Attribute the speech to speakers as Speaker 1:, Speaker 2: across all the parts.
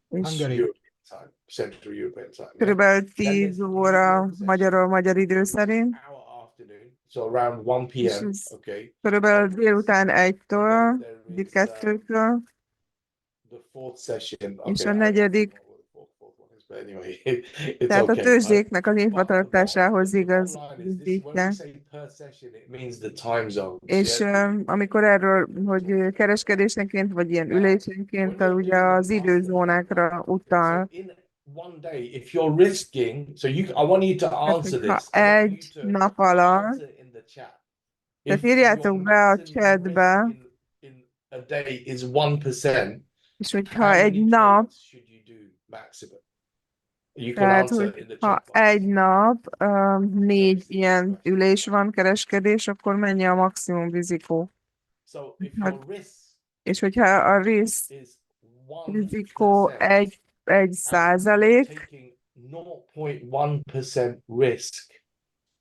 Speaker 1: és
Speaker 2: Hungary.
Speaker 3: European time, Central European time. Yeah?
Speaker 1: körülbelül
Speaker 3: Then
Speaker 1: 10
Speaker 3: there's
Speaker 1: óra
Speaker 3: evening session,
Speaker 1: magyar idő
Speaker 3: which is
Speaker 1: szerint,
Speaker 3: our afternoon, so around 1
Speaker 1: és
Speaker 3: p.m.
Speaker 1: ez
Speaker 3: Okay.
Speaker 1: körülbelül
Speaker 3: onwards.
Speaker 1: délután
Speaker 3: And
Speaker 1: 1-től,
Speaker 3: then there is
Speaker 1: 2-től,
Speaker 3: the fourth session.
Speaker 1: és
Speaker 3: Okay,
Speaker 1: a
Speaker 3: I
Speaker 1: negyedik,
Speaker 3: forgot what the fourth one is, but anyway, it's
Speaker 1: tehát a
Speaker 3: okay, right?
Speaker 1: tőzsdéknek a
Speaker 3: But
Speaker 1: nyitvatartásához
Speaker 3: the bottom line is this: when we
Speaker 1: igazítják.
Speaker 3: say per session, it means the time zones.
Speaker 1: És
Speaker 3: Yeah?
Speaker 1: amikor erről, hogy kereskedésenként, vagy ilyen ülésenként,
Speaker 3: When you're
Speaker 1: ugye
Speaker 3: doing a
Speaker 1: az
Speaker 3: mastermind,
Speaker 1: időzónákra
Speaker 3: so
Speaker 1: utal.
Speaker 3: in one day, if you're risking, so I want you to
Speaker 1: Tehát,
Speaker 3: answer
Speaker 1: hogyha
Speaker 3: this. I want you
Speaker 1: egy
Speaker 3: to
Speaker 1: nap alatt,
Speaker 3: answer in the chat.
Speaker 1: tehát
Speaker 3: If
Speaker 1: írjátok
Speaker 3: your
Speaker 1: be a
Speaker 3: maximum risk
Speaker 1: chatbe,
Speaker 3: in a day is 1%,
Speaker 1: és hogyha
Speaker 3: how
Speaker 1: egy
Speaker 3: many
Speaker 1: nap,
Speaker 3: trades should you do maximum? You can
Speaker 1: tehát,
Speaker 3: answer in
Speaker 1: hogy
Speaker 3: the
Speaker 1: ha
Speaker 3: chat box.
Speaker 1: egy nap 4
Speaker 3: Next
Speaker 1: ilyen
Speaker 3: question.
Speaker 1: ülés van, kereskedés, akkor mennyi a maximum rizikó?
Speaker 3: So if
Speaker 1: Hát,
Speaker 3: your risk
Speaker 1: és hogyha a
Speaker 3: is
Speaker 1: rizikó
Speaker 3: 1%
Speaker 1: egy
Speaker 3: and you're
Speaker 1: százalék,
Speaker 3: taking 0.1% risk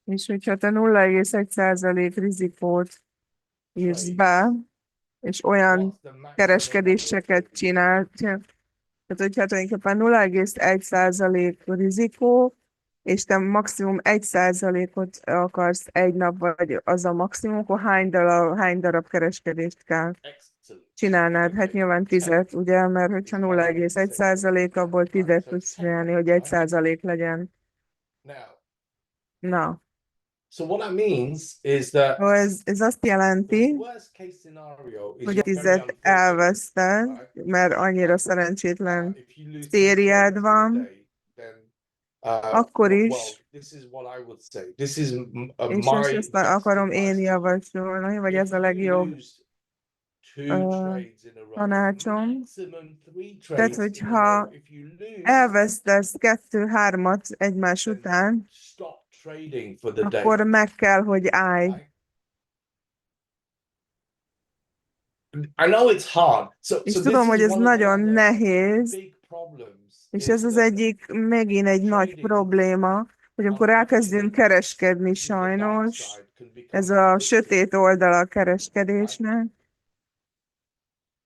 Speaker 1: és hogyha te 0,1% rizikót írsz be, és olyan
Speaker 3: what's the maximum number of
Speaker 1: kereskedéseket
Speaker 3: trades?
Speaker 1: csinál, tehát hogyha tulajdonképpen 0,1% rizikó, és te maximum 1%-ot akarsz egy nap, vagy az a maximum, akkor hány darab kereskedést kell
Speaker 3: Excellent.
Speaker 1: csinálnád? Hát
Speaker 3: Okay.
Speaker 1: nyilván 10, ugye, mert hogyha 0,1%, abból 10 tudsz csinálni, hogy 1% legyen.
Speaker 3: Now,
Speaker 1: Na,
Speaker 3: so what that means is that
Speaker 1: ez azt
Speaker 3: the
Speaker 1: jelenti,
Speaker 3: worst case scenario is
Speaker 1: hogy a
Speaker 3: you're very
Speaker 1: 10
Speaker 3: unfortunate,
Speaker 1: elveszted,
Speaker 3: right?
Speaker 1: mert annyira szerencsétlen
Speaker 3: If you lose 10
Speaker 1: szériád
Speaker 3: trades in a
Speaker 1: van,
Speaker 3: day, then
Speaker 1: akkor
Speaker 3: well,
Speaker 1: is,
Speaker 3: this is what I would say. This is
Speaker 1: és
Speaker 3: my
Speaker 1: ezt
Speaker 3: best
Speaker 1: akarom én
Speaker 3: advice to you.
Speaker 1: javasolni, vagy
Speaker 3: If
Speaker 1: ez a
Speaker 3: you
Speaker 1: legjobb
Speaker 3: lose 2 trades in a row,
Speaker 1: tanácsom.
Speaker 3: maximum 3
Speaker 1: Tehát,
Speaker 3: trades in a
Speaker 1: hogyha
Speaker 3: row, if you lose,
Speaker 1: elvesztesz 2-3-at egymás
Speaker 3: then
Speaker 1: után,
Speaker 3: stop trading for the day.
Speaker 1: akkor meg kell, hogy állj.
Speaker 3: Right? I know it's hard.
Speaker 1: És
Speaker 3: So
Speaker 1: tudom,
Speaker 3: this
Speaker 1: hogy
Speaker 3: is
Speaker 1: ez
Speaker 3: one of
Speaker 1: nagyon
Speaker 3: the
Speaker 1: nehéz,
Speaker 3: big problems
Speaker 1: és
Speaker 3: is
Speaker 1: ez az
Speaker 3: that
Speaker 1: egyik, megint egy nagy
Speaker 3: trading
Speaker 1: probléma, hogy amikor elkezdünk kereskedni, sajnos, ez a sötét oldala a kereskedésnek,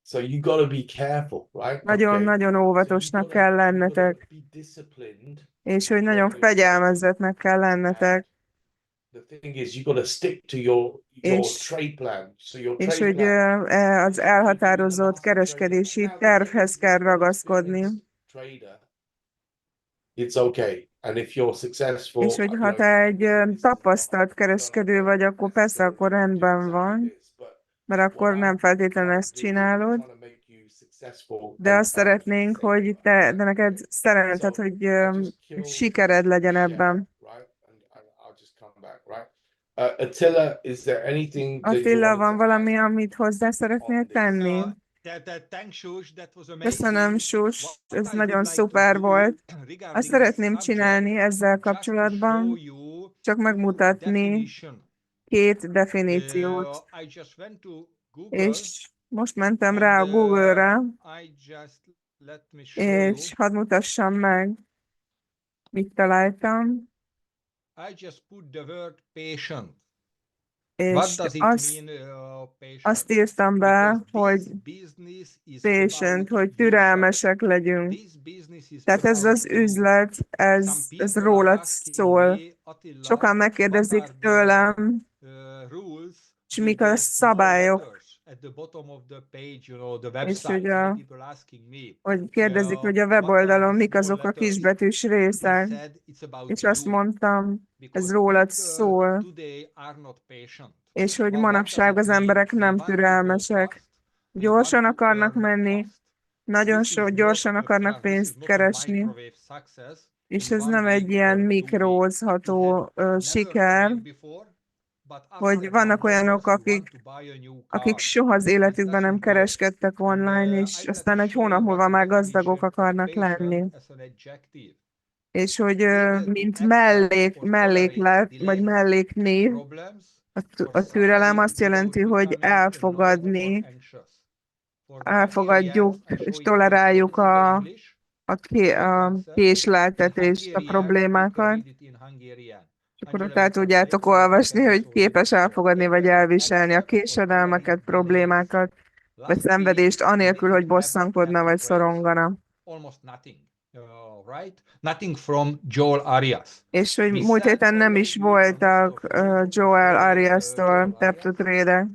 Speaker 3: So you got to be careful, right?
Speaker 1: nagyon-nagyon óvatosnak kell lennetek,
Speaker 3: Be disciplined.
Speaker 1: és hogy nagyon fegyelmezetnek kell lennetek,
Speaker 3: The thing is, you got to stick to your
Speaker 1: és
Speaker 3: trade plan. So your
Speaker 1: és
Speaker 3: trade
Speaker 1: hogy
Speaker 3: plan.
Speaker 1: az elhatározott kereskedési tervhez kell ragaszkodni.
Speaker 3: Trader, it's okay. And if you're successful,
Speaker 1: És hogy ha te egy tapasztalt kereskedő vagy, akkor persze, akkor rendben van, mert akkor nem feltétlenül ezt csinálod, de azt szeretnénk, hogy de neked szeretnéd, hogy sikered legyen ebben. Attila, van valami, amit hozzá szeretnél tenni? Köszönöm, Sus, ez nagyon szuper volt. Azt szeretném csinálni ezzel kapcsolatban, csak megmutatni 2 definíciót. És most mentem rá a Google-re, és hadd mutassam meg, mit találtam. És azt írtam be, hogy patient, hogy türelmesek legyünk. Tehát ez az üzlet, ez rólad szól. Sokan megkérdezik tőlem, és mik a szabályok, és hogy kérdezik, hogy a weboldalon mik azok a kisbetűs részek, és azt mondtam, ez rólad szól, és hogy manapság az emberek nem türelmesek. Gyorsan akarnak menni, nagyon gyorsan akarnak pénzt keresni, és ez nem egy ilyen mikrózható siker, hogy vannak olyanok, akik soha az életükben nem kereskedtek online, és aztán egy hónap múlva már gazdagok akarnak lenni. És hogy mint melléklet, vagy melléknév, a türelem azt jelenti, hogy elfogadjuk és toleráljuk a késleltetést, a problémákat, és akkor ott el tudjátok olvasni, hogy képes elfogadni vagy elviselni a késedelmeket, problémákat, vagy szenvedést, anélkül, hogy bosszankodna, vagy szorongana. És hogy múlt héten nem is voltak Joel Arias-tól tap to trade-ek.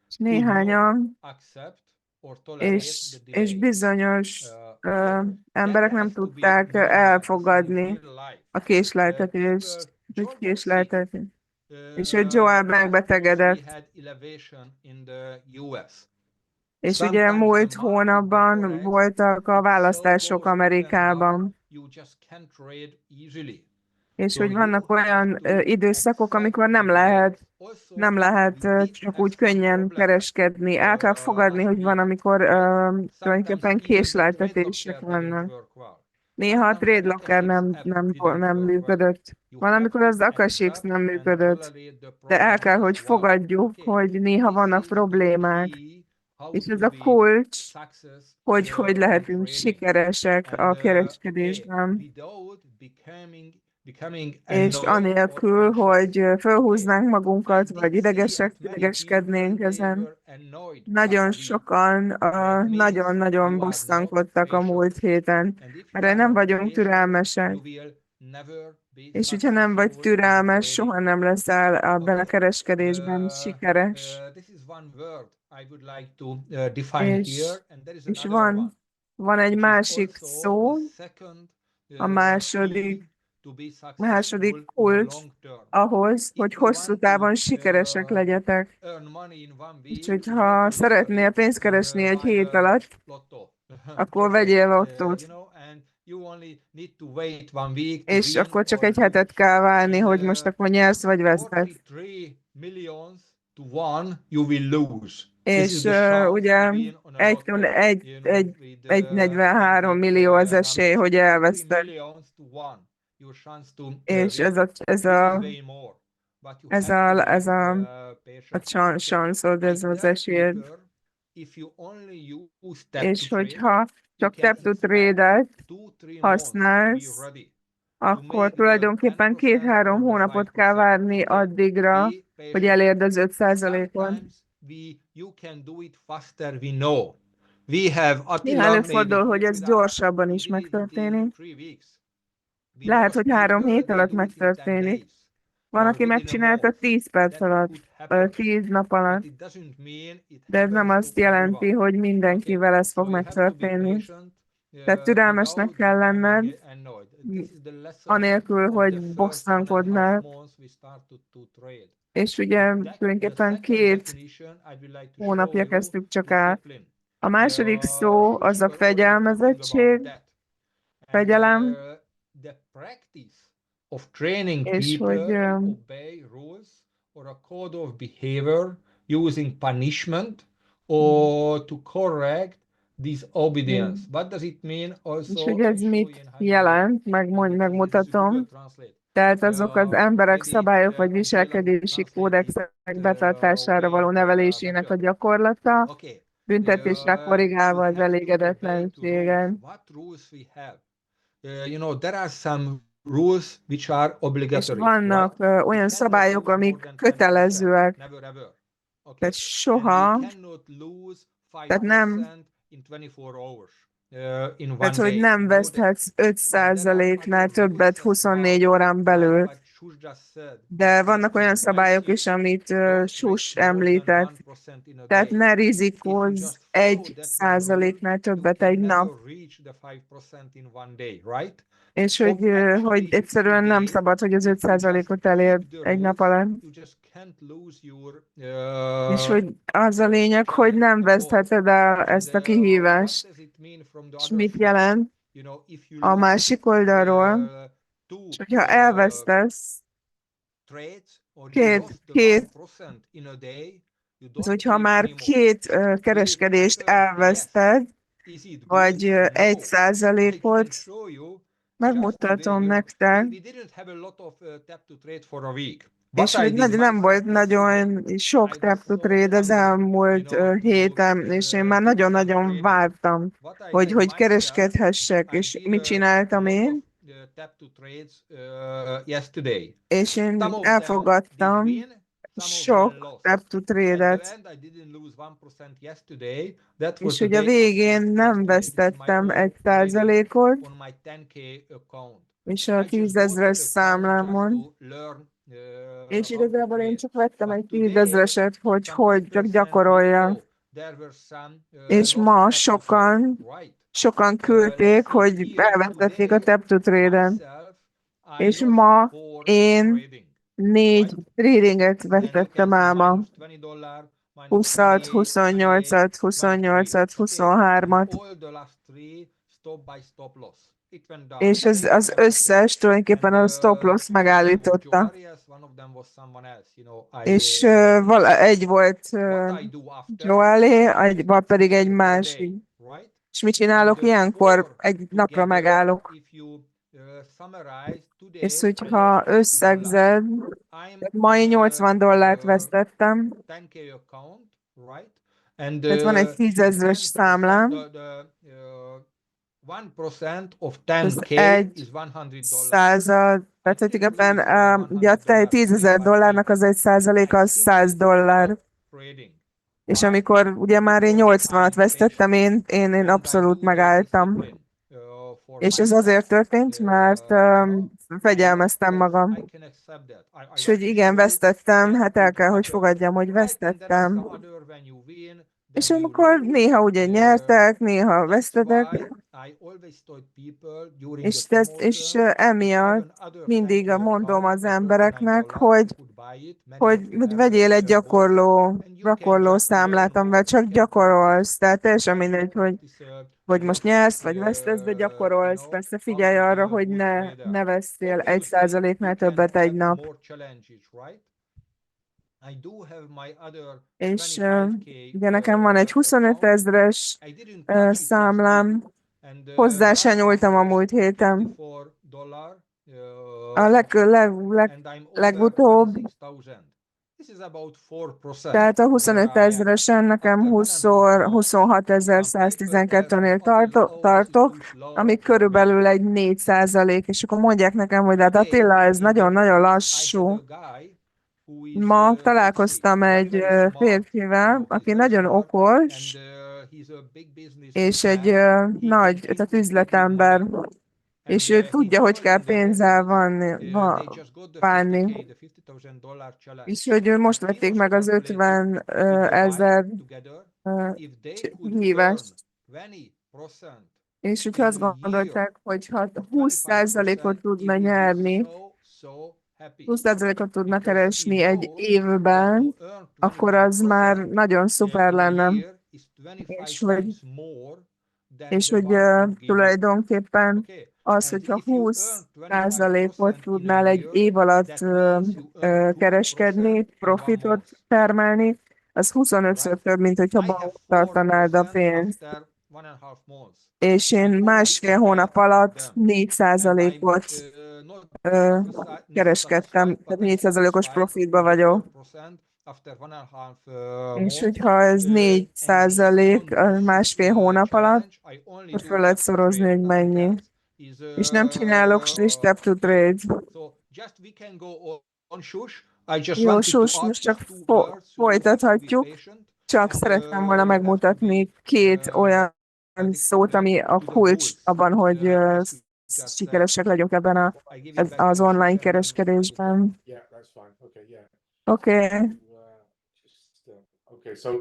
Speaker 1: És néhányan, és bizonyos emberek nem tudták elfogadni a késleltetést, és hogy Joel megbetegedett. És ugye múlt hónapban voltak a választások Amerikában. És hogy vannak olyan időszakok, amikor nem lehet csak úgy könnyen kereskedni. El kell fogadni, hogy van, amikor tulajdonképpen késleltetések vannak. Néha a Trade Locker nem működött. Van, amikor az Akashix nem működött. De el kell, hogy fogadjuk, hogy néha vannak problémák. És ez a kulcs, hogy lehetünk sikeresek a kereskedésben. És anélkül, hogy felhúznánk magunkat, vagy idegeskednénk ezen. Nagyon sokan nagyon-nagyon bosszankodtak a múlt héten, mert nem vagyunk türelmesek. És hogyha nem vagy türelmes, soha nem leszel abban a kereskedésben sikeres. És van egy másik szó, a második kulcs ahhoz, hogy hosszú távon sikeresek legyetek. És hogyha szeretnél pénzt keresni egy hét alatt, akkor vegyél lottót. És akkor csak egy hetet kell várni, hogy most akkor nyersz vagy vesztesz. És ugye 1,43 millió az esély, hogy elveszted. És ez a sanszod, ez az esélyed. És hogyha csak tap to trade-et használsz, akkor tulajdonképpen 2-3 hónapot kell várni addigra, hogy elérd az 5%-ot. Néha előfordul, hogy ez gyorsabban is megtörténik. Lehet, hogy 3 hét alatt megtörténik. Van, aki megcsinálta 10 perc alatt, 10 nap alatt. De ez nem azt jelenti, hogy mindenkivel ez fog megtörténni. Tehát türelmesnek kell lenned, anélkül, hogy bosszankodnál. És ugye tulajdonképpen 2 hónapja kezdtük csak át. A második szó az a fegyelmezettség, fegyelem, és hogy
Speaker 2: using punishment or to correct disobedience. What does it mean also?
Speaker 1: És hogy ez mit jelent, megmutatom. Tehát azok az emberek szabályok vagy viselkedési kódexek betartására való nevelésének a gyakorlata, büntetésre korrigálva az elégedetlenségen.
Speaker 2: There are some rules which are obligatory.
Speaker 1: És vannak olyan szabályok, amik kötelezőek. Tehát soha, tehát nem, tehát hogy nem veszthetsz 5%-nál többet 24 órán belül. De vannak olyan szabályok is, amit Sus említett. Tehát ne rizikózz 1%-nál többet egy nap. És hogy egyszerűen nem szabad, hogy az 5%-ot elérd egy nap alatt. És hogy az a lényeg, hogy nem vesztheted el ezt a kihívást. És mit jelent a másik oldalról? És hogyha elvesztesz hogyha már 2 kereskedést elveszted, vagy 1%-ot, megmutatom nektek, és hogy nem volt nagyon sok tap to trade az elmúlt héten, és én már nagyon-nagyon vártam, hogy kereskedhessek, és mit csináltam én? És én elfogadtam sok tap to trade-et. És hogy a végén nem vesztettem 1%-ot, és a 10.000-es számlámon. És igazából én csak vettem egy 10.000-eset, hogy csak gyakoroljak. És ma sokan küldték, hogy elvesztették a tap to trade-en. És ma én 4 tradinget vesztettem álma. 20-at, 28-at, 28-at, 23-at. És az összes tulajdonképpen a stop loss megállította. És egy volt Joelé, vagy pedig egy másik. És mit csinálok ilyenkor? Egy napra megállok. És hogyha összegzed, mai $80 vesztettem, tehát van egy 10.000-es számlám, az 1%, tehát tulajdonképpen ugye a $10.000 az $1 az $100. És amikor ugye már én 80-at vesztettem, én abszolút megálltam. És ez azért történt, mert fegyelmeztem magam. És hogy igen, vesztettem, hát el kell, hogy fogadjam, hogy vesztettem. És amikor néha ugye nyertek, néha vesztetek, és emiatt mindig mondom az embereknek, hogy vegyél egy gyakorló számlát, amivel csak gyakorolsz. Tehát teljesen mindegy, hogy most nyersz, vagy vesztesz, de gyakorolsz. Persze figyelj arra, hogy ne veszél 1%-nál többet egy nap. És ugye nekem van egy 25.000-es számlám, hozzá se nyúltam a múlt héten. A legutóbb, tehát a 25.000-esen nekem 26.112-nél tartok, ami körülbelül egy 4%, és akkor mondják nekem, hogy hát Attila, ez nagyon-nagyon lassú. Ma találkoztam egy férfivel, aki nagyon okos, és egy nagy, tehát üzletember, és ő tudja, hogy kell pénzzel bánni. És hogy ő most vették meg az 50.000 hívást. És hogyha azt gondolták, hogy 20%-ot tudna nyerni, 20%-ot tudna keresni egy évben, akkor az már nagyon szuper lenne. És hogy tulajdonképpen az, hogyha 20%-ot tudnál egy év alatt kereskedni, profitot termelni, az 25-ször több, mint hogyha bankba tartanád a pénzt. És én másfél hónap alatt 4%-ot kereskedtem, tehát 4%-os profitba vagyok. És hogyha ez 4% másfél hónap alatt, akkor fel lehet szorozni, hogy mennyi. És nem csinálok tap to trade. Jó, sus, most csak folytathatjuk. Csak szerettem volna megmutatni 2 olyan szót, ami a kulcs abban, hogy sikeresek legyünk ebben az online kereskedésben. Oké.
Speaker 3: Okay, so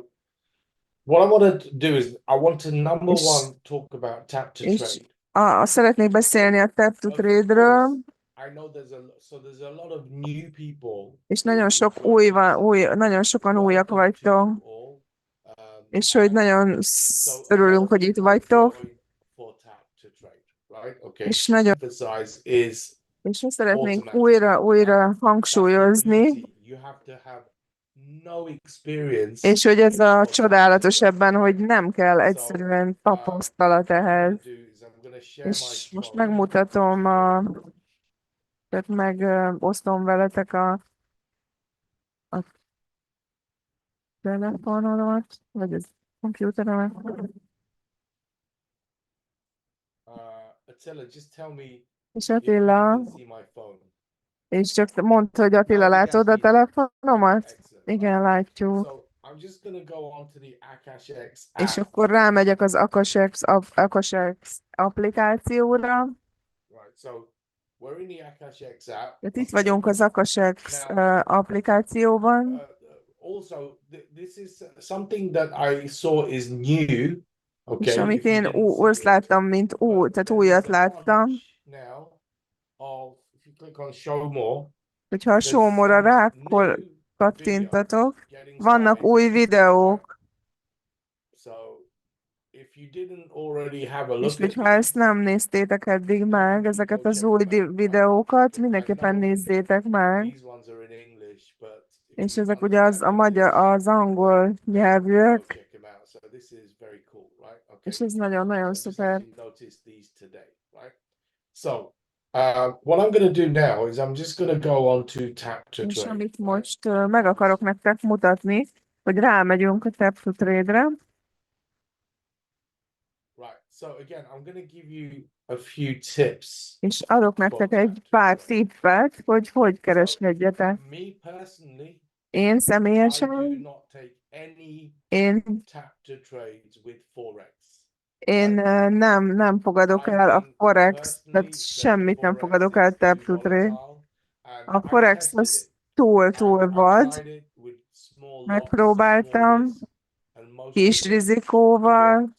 Speaker 3: what I want to do is I want to number one talk about tap to trade.
Speaker 1: Szeretnék beszélni a tap to trade-ről.
Speaker 3: I know there's a lot of new people.
Speaker 1: És nagyon sok nagyon sokan újak vagytok. És hogy nagyon örülünk, hogy itt vagytok. És nagyon és azt szeretnénk újra hangsúlyozni, és hogy ez a csodálatos ebben, hogy nem kell egyszerűen tapasztalat ehhez. És most megmutatom, tehát megosztom veletek a telefonomat, vagy a komputeremet.
Speaker 3: Attila, just tell me
Speaker 1: És Attila, És csak mondta, hogy Attila, látod a telefonomat? Igen, látjuk. És akkor rámegyek az Akashex applikációra. Tehát itt vagyunk az Akashex applikációban.
Speaker 3: Also, this is something that I saw is new. Okay.
Speaker 1: És amit én úgy láttam, mint tehát újat láttam. Hogyha a show more-ra kattintatok, vannak új videók. És hogyha ezt nem néztétek eddig meg, ezeket az új videókat, mindenképpen nézzétek meg. És ezek ugye az angol nyelvűek. És ez nagyon-nagyon szuper.
Speaker 3: What I'm going to do now is I'm just going to go on to Tap to Trade.
Speaker 1: És amit most meg akarok nektek mutatni, hogy rámegyünk a Tap to Trade-re.
Speaker 3: Right. So again, I'm going to give you a few tips.
Speaker 1: És adok nektek egy pár tippet, hogy kereskedjetek. Én személyesen én nem fogadok el a Forex, tehát semmit nem fogadok el Tap to Trade. A Forex az túl vad. Megpróbáltam kis rizikóval,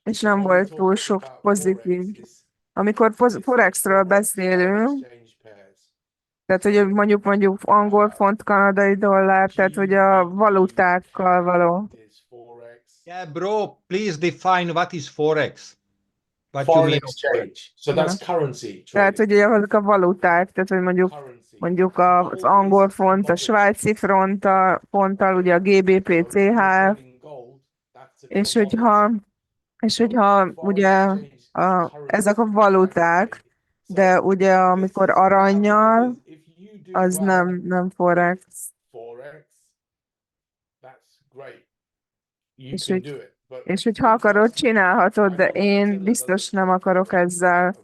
Speaker 1: és nem volt túl sok pozitív. Amikor Forexről beszélünk, tehát hogy mondjuk angol font, kanadai dollár, tehát hogy a valutákkal való.
Speaker 2: Yeah, bro, please define what is Forex.
Speaker 3: Foreign exchange. So that's currency.
Speaker 1: Tehát hogy azok a valuták, tehát hogy mondjuk az angol font, a svájci fonttal, ugye a GBP, CHF, és hogyha ugye ezek a valuták, de ugye amikor arannyal, az nem Forex. És hogyha akarod, csinálhatod, de én biztos nem akarok ezzel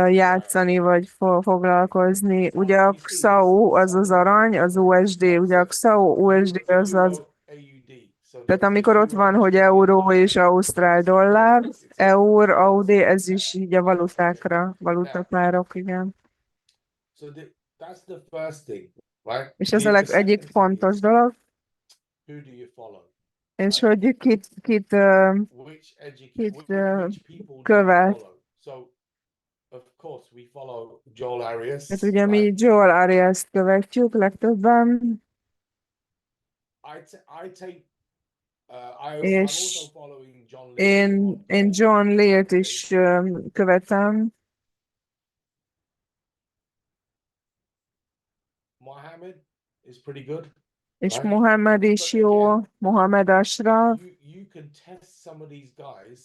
Speaker 1: játszani, vagy foglalkozni. Ugye a XAU az az arany, az USD, ugye a XAU USD az tehát amikor ott van, hogy euró és ausztrál dollár, eur, AUD, ez is így a valutapárok, igen. És ez a egyik fontos dolog. És hogy kit követ. Hát ugye mi Joel Arias-t követjük legtöbben. És én John Leart is követem. És Mohamed is jó, Mohamed Ashraf.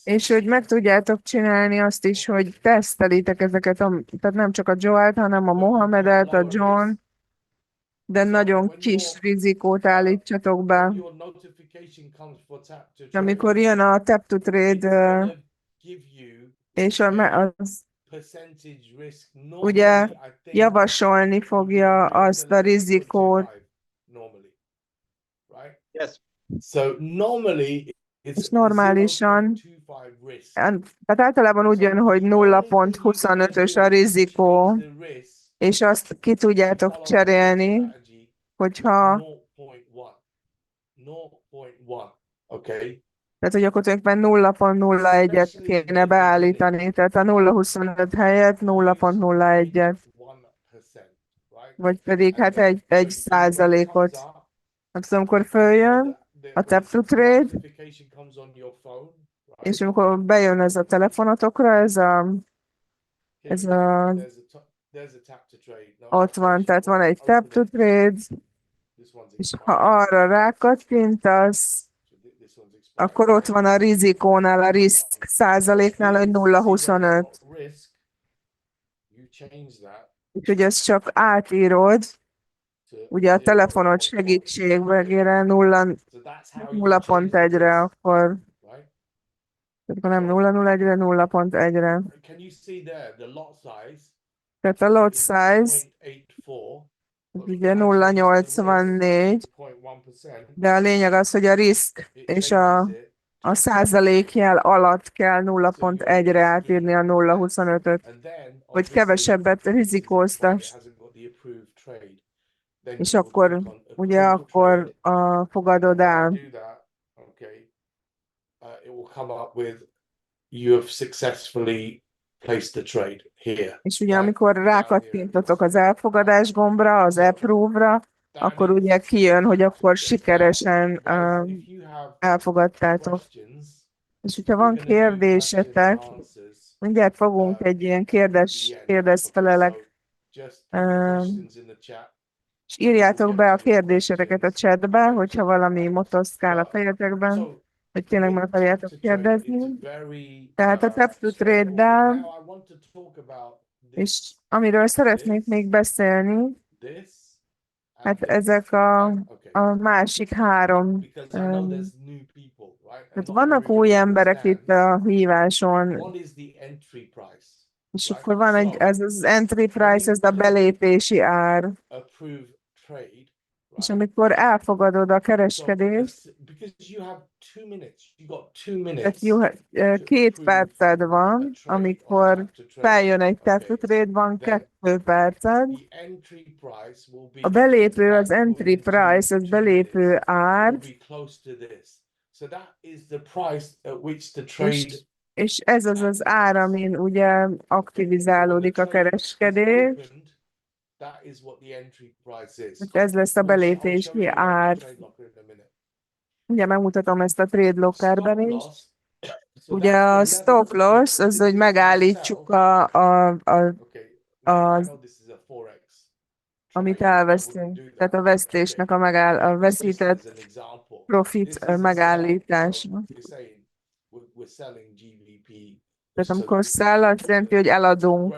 Speaker 1: És hogy meg tudjátok csinálni azt is, hogy tesztelitek ezeket, tehát nem csak a Joelt, hanem a Mohamedet, a John, de nagyon kis rizikót állítsatok be. Amikor jön a Tap to Trade, és az ugye javasolni fogja azt a rizikót. És normálisan, tehát általában úgy jön, hogy 0,25-ös a rizikó, és azt ki tudjátok cserélni, hogyha tehát, hogy akkor tulajdonképpen 0,01-et kéne beállítani, tehát a 0,25 helyett 0,01-et, vagy pedig hát egy százalékot. Hát amikor följön a Tap to Trade, és amikor bejön ez a telefonotokra, ez a ott van, tehát van egy Tap to Trade, és ha arra rákattintasz, akkor ott van a rizikónál, a risk százaléknál, hogy 0,25. Úgyhogy ezt csak átírod, ugye a telefonod segítségére 0,1-re, akkor nem 0,01-re, 0,1-re. Tehát a lot size ugye 0,84, de a lényeg az, hogy a risk és a százalékjel alatt kell 0,1-re átírni a 0,25-öt, hogy kevesebbet rizikóztas. És akkor ugye akkor fogadod el. És ugye amikor rákattintotok az elfogadás gombra, az approve-ra, akkor ugye kijön, hogy akkor sikeresen elfogadtátok. És hogyha van kérdésetek, mindjárt fogunk egy ilyen kérdez-felelek, és írjátok be a kérdéseteket a chatbe, hogyha valami motoszkál a fejetekben, hogy tényleg meg akarjátok kérdezni. Tehát a Tap to Trade-del, és amiről szeretnék még beszélni, hát ezek a másik három. Tehát vannak új emberek itt a híváson, és akkor van ez az entry price, ez a belépési ár. És amikor elfogadod a kereskedést, tehát 2 perced van, amikor feljön egy Tap to Trade, van 2 perced. A belépő, az entry price, az belépő ár, és ez az az ár, amin ugye aktivizálódik a kereskedés. Ez lesz a belépési ár. Ugye megmutatom ezt a Trade Lockerben is. Ugye a stop loss, az, hogy megállítsuk amit elvesztünk. Tehát a vesztésnek a veszített profit megállítása. Tehát amikor sell, azt jelenti, hogy eladunk.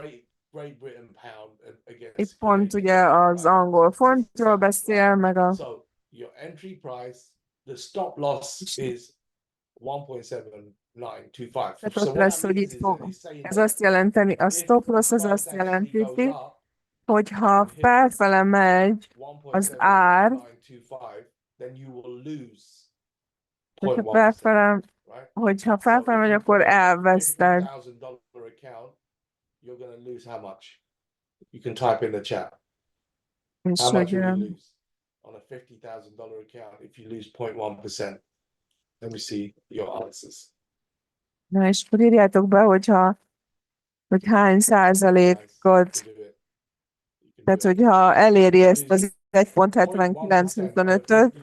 Speaker 1: Itt pont ugye az angol fontról beszél, meg a... Tehát ott lesz, hogy itt fog. Ez azt jelenteni, a stop loss az azt jelenti, hogy ha felfele megy az ár, hogyha felfele megy, akkor elveszted.
Speaker 3: You can type in the chat. How much will you lose on a $50,000 account if you lose 0.1%? Let me see your answers.
Speaker 1: Na, és akkor írjátok be, hogy hány százalékot, tehát hogyha eléri ezt az 1,7925-öt,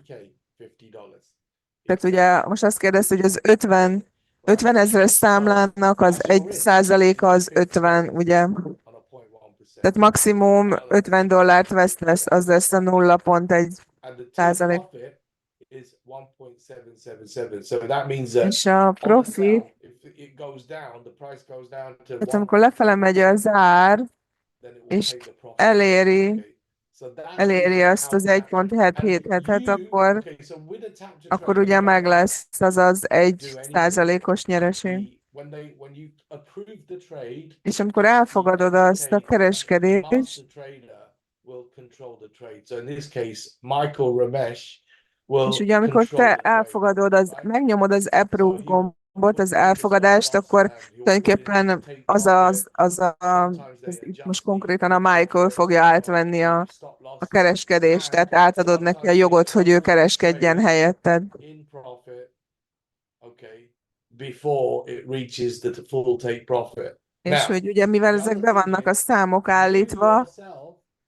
Speaker 1: tehát ugye most azt kérdezte, hogy az 50 000 számlának az 1% az 50, ugye? Tehát maximum $50 vesztesz, az lesz a 0,1%. És a profit, tehát amikor lefele megy az ár, és eléri azt az 1,77-et, akkor ugye meg lesz az 1%-os nyereség. És amikor elfogadod azt a kereskedést, és ugye amikor te elfogadod, megnyomod az approve gombot, az elfogadást, akkor tulajdonképpen itt most konkrétan a Michael fogja átvenni a kereskedést, tehát átadod neki a jogot, hogy ő kereskedjen helyetted. És hogy ugye mivel ezek be vannak a számok állítva,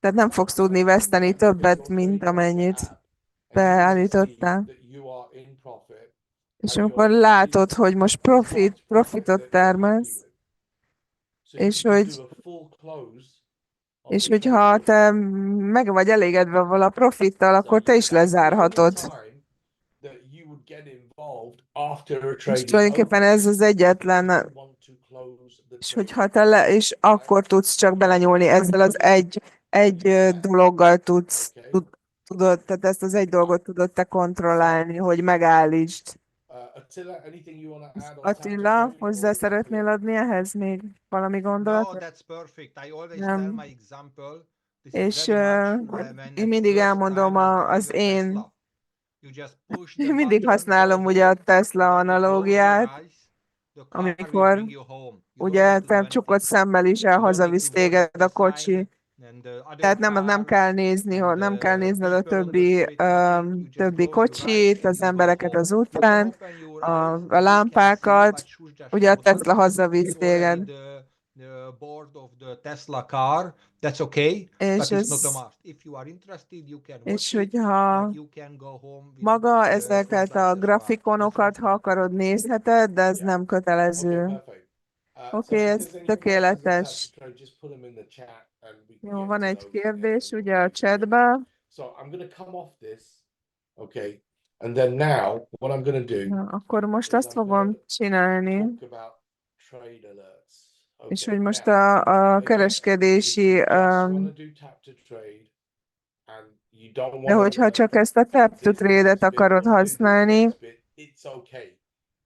Speaker 1: tehát nem fogsz tudni veszteni többet, mint amennyit beállítottál. És amikor látod, hogy most profitot termelsz, és hogyha te meg vagy elégedve vala profittal, akkor te is lezárhatod. És tulajdonképpen ez az egyetlen, és hogyha és akkor tudsz csak belenyúlni, ezzel az egy dologgal tudod, tehát ezt az egy dolgot tudod te kontrollálni, hogy megállítsd.
Speaker 3: Attila, anything you want to add on
Speaker 1: Attila, hozzá szeretnél adni ehhez még valami
Speaker 2: No,
Speaker 1: gondolatot?
Speaker 2: that's perfect. I always
Speaker 1: Nem.
Speaker 2: tell my example. This is
Speaker 1: És
Speaker 2: very much when
Speaker 1: én
Speaker 2: at
Speaker 1: mindig
Speaker 2: first
Speaker 1: elmondom
Speaker 2: time you drive
Speaker 1: az
Speaker 2: a
Speaker 1: én,
Speaker 2: Tesla. You just push the
Speaker 1: én mindig
Speaker 2: button,
Speaker 1: használom
Speaker 2: go
Speaker 1: ugye a
Speaker 2: home.
Speaker 1: Tesla
Speaker 2: When you close your
Speaker 1: analógiát,
Speaker 2: eyes, the car will
Speaker 1: amikor
Speaker 2: bring you home. You don't
Speaker 1: ugye
Speaker 2: need to do
Speaker 1: felcsukott
Speaker 2: anything.
Speaker 1: szemmel is
Speaker 2: You don't need
Speaker 1: elhazavisz
Speaker 2: to watch
Speaker 1: téged
Speaker 2: the
Speaker 1: a kocsi.
Speaker 2: sign and the other
Speaker 1: Tehát nem
Speaker 2: cars
Speaker 1: kell nézni,
Speaker 2: and
Speaker 1: nem kell
Speaker 2: the
Speaker 1: nézned a
Speaker 2: people on the street nothing. You just
Speaker 1: többi
Speaker 2: close your eyes
Speaker 1: kocsit,
Speaker 2: and
Speaker 1: az
Speaker 2: you go
Speaker 1: embereket
Speaker 2: home.
Speaker 1: az
Speaker 2: You can
Speaker 1: utcán,
Speaker 2: open your
Speaker 1: a
Speaker 2: eyes, you can see,
Speaker 1: lámpákat,
Speaker 2: but shoes just
Speaker 1: ugye a
Speaker 2: show that
Speaker 1: Tesla hazavisz
Speaker 2: it's already
Speaker 1: téged.
Speaker 2: the board of the Tesla car. That's okay,
Speaker 1: És
Speaker 2: but it's not a
Speaker 1: ez,
Speaker 2: must. If you are interested, you can
Speaker 1: és
Speaker 2: watch it,
Speaker 1: hogyha
Speaker 2: but you can go home with
Speaker 1: maga
Speaker 2: the
Speaker 1: ezeket
Speaker 2: front
Speaker 1: a
Speaker 2: lights as well.
Speaker 1: grafikonokat, ha akarod, nézheted, de ez nem
Speaker 3: Okay,
Speaker 1: kötelező.
Speaker 3: perfect.
Speaker 1: Oké,
Speaker 3: So if
Speaker 1: ez
Speaker 3: there's any more questions on
Speaker 1: tökéletes.
Speaker 3: tap to trade, just put them in the chat and we can
Speaker 1: Jó,
Speaker 3: get
Speaker 1: van
Speaker 3: to
Speaker 1: egy
Speaker 3: those
Speaker 1: kérdés
Speaker 3: and
Speaker 1: ugye a
Speaker 3: we'll do Q&A.
Speaker 1: chatben.
Speaker 3: So I'm going to come off this, okay? And then now what I'm going to do
Speaker 1: Na, akkor most
Speaker 3: is
Speaker 1: azt
Speaker 3: I'm
Speaker 1: fogom
Speaker 3: going to
Speaker 1: csinálni,
Speaker 3: talk about trade alerts.
Speaker 1: és
Speaker 3: Okay,
Speaker 1: hogy most
Speaker 3: now,
Speaker 1: a
Speaker 3: again, if
Speaker 1: kereskedési,
Speaker 3: you just want to do tap to trade and you don't
Speaker 1: de
Speaker 3: want
Speaker 1: hogyha
Speaker 3: to
Speaker 1: csak ezt a tap to
Speaker 3: this
Speaker 1: trade-et
Speaker 3: next bit
Speaker 1: akarod
Speaker 3: or do this
Speaker 1: használni,
Speaker 3: next bit, it's okay.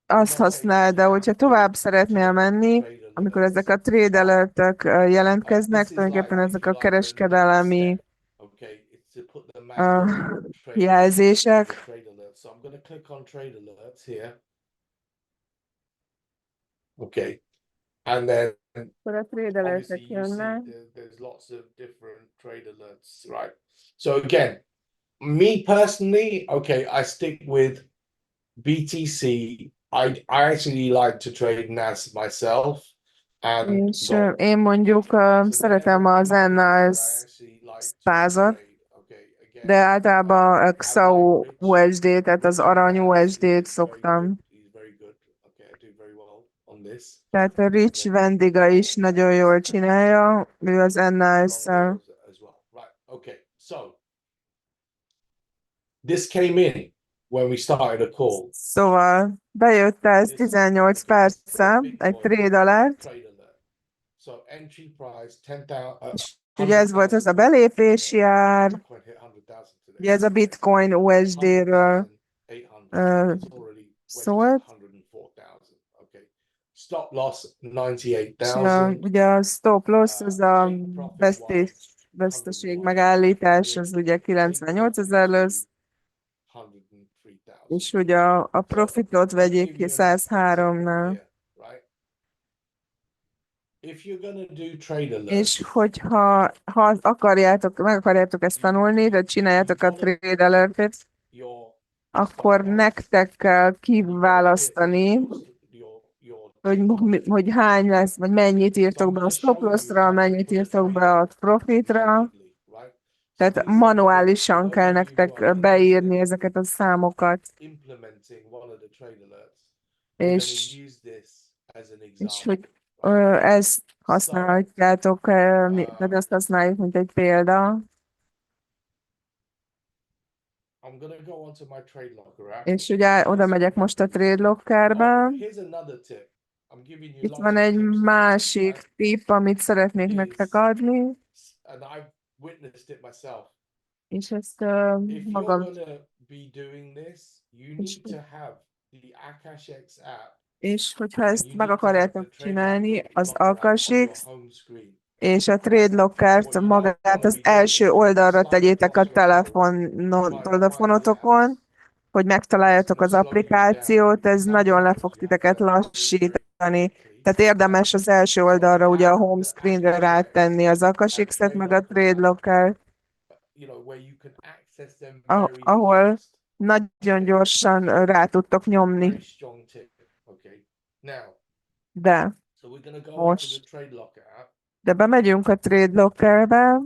Speaker 1: azt használd, de hogyha tovább szeretnél menni, amikor ezek a trade alertök jelentkeznek, tulajdonképpen ezek a kereskedelmi jelzések.
Speaker 3: So I'm going to click on trade alerts here. Okay. And then
Speaker 1: Akkor a trade
Speaker 3: obviously
Speaker 1: alertek
Speaker 3: you see
Speaker 1: jönnek.
Speaker 3: there's lots of different trade alerts, right? So again, me personally, okay, I stick with BTC. I actually like to trade NAS myself. And
Speaker 1: És én mondjuk szeretem az NAS 100-at, de általában a XAU USD, tehát az arany USD-t szoktam. Tehát a Rich Vendiga is nagyon jól csinálja, ő az NAS-szel.
Speaker 3: This came in when we started a call.
Speaker 1: Szóval bejött ez 18 perce, egy trade alert.
Speaker 3: So entry price 10,000.
Speaker 1: Ugye ez volt az a belépési ár. Ugye ez a Bitcoin USD-ről szólt.
Speaker 3: Stop loss 98,000.
Speaker 1: Ugye a stop loss, az a veszteség megállítás, az ugye 98,000 lesz. És ugye a profitot vegyék ki 103-nál. És hogyha meg akarjátok ezt tanulni, tehát csináljátok a trade alertet, akkor nektek kell kiválasztani, hogy hány lesz, vagy mennyit írtok be a stop lossra, mennyit írtok be a profitra. Tehát manuálisan kell nektek beírni ezeket a számokat. És hogy ezt használhatjátok, tehát ezt használjuk, mint egy példa. És ugye oda megyek most a Trade Lockerbe. Itt van egy másik tipp, amit szeretnék nektek adni. És ezt magam... És hogyha ezt meg akarjátok csinálni, az Akashix és a Trade Lockert magát az első oldalra tegyétek a telefonotokon, hogy megtaláljátok az applikációt, ez nagyon le fog titeket lassítani. Tehát érdemes az első oldalra ugye a home screenre rátenni az Akashixet, meg a Trade Lockert, ahol nagyon gyorsan rá tudtok nyomni. De most, de bemegyünk a Trade Lockerbe.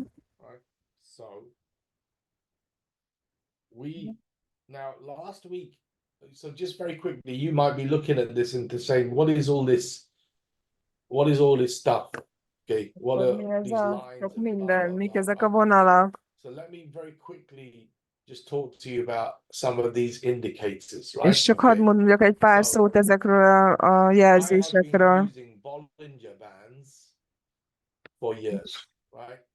Speaker 3: Now, last week, so just very quickly, you might be looking at this and saying, what is all this? What is all this stuff? Okay, what are these lines?
Speaker 1: Minden, mik ezek a vonalak?
Speaker 3: So let me very quickly just talk to you about some of these indicators, right?
Speaker 1: És csak hadd mondjak egy pár szót ezekről a jelzésekről.
Speaker 3: For years, right?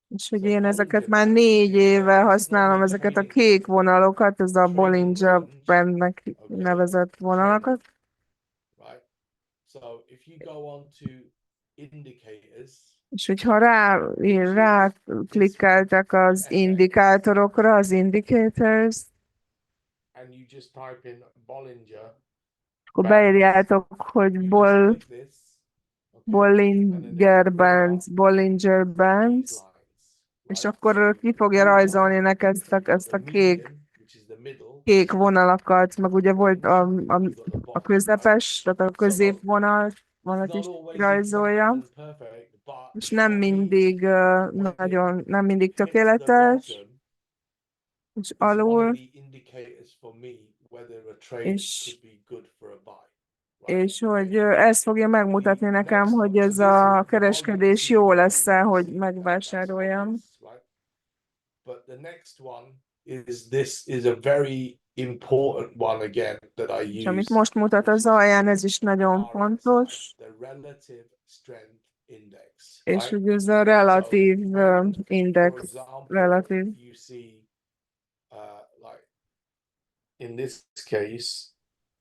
Speaker 1: És hogy én ezeket már 4 éve használom, ezeket a kék vonalokat, ez a Bollinger Bandnek nevezett vonalakat.
Speaker 3: Right. So if you go on to indicators,
Speaker 1: És hogyha rá klikkeltek az indikátorokra, az indicators,
Speaker 3: and you just type in Bollinger,
Speaker 1: akkor beírjátok, hogy
Speaker 3: you just click this,
Speaker 1: Bollinger Bands, Bollinger Bands,
Speaker 3: these lines,
Speaker 1: és
Speaker 3: right?
Speaker 1: akkor ki fogja rajzolni neked ezt a
Speaker 3: The median, which is the middle,
Speaker 1: kék vonalakat, meg ugye volt
Speaker 3: you've got the
Speaker 1: a
Speaker 3: bottom,
Speaker 1: közepes, tehát a középvonalat
Speaker 3: right?
Speaker 1: is
Speaker 3: Not always
Speaker 1: rajzolja,
Speaker 3: exact and perfect, but
Speaker 1: és nem
Speaker 3: for me,
Speaker 1: mindig nem mindig
Speaker 3: hits the
Speaker 1: tökéletes,
Speaker 3: bottom.
Speaker 1: és
Speaker 3: It's one of
Speaker 1: alul,
Speaker 3: the indicators for me whether a trade
Speaker 1: és
Speaker 3: could be good for a buy. Right?
Speaker 1: és hogy ez fogja megmutatni nekem, hogy ez a kereskedés jó lesz-e, hogy megvásároljam.
Speaker 3: Right? But the next one this is a very important one again that I
Speaker 1: És amit
Speaker 3: use.
Speaker 1: most mutat az alján, ez is nagyon fontos,
Speaker 3: The relative strength index.
Speaker 1: és
Speaker 3: Right?
Speaker 1: hogy ez a relatív
Speaker 3: For
Speaker 1: index,
Speaker 3: example,
Speaker 1: relatív.
Speaker 3: you see like in this case,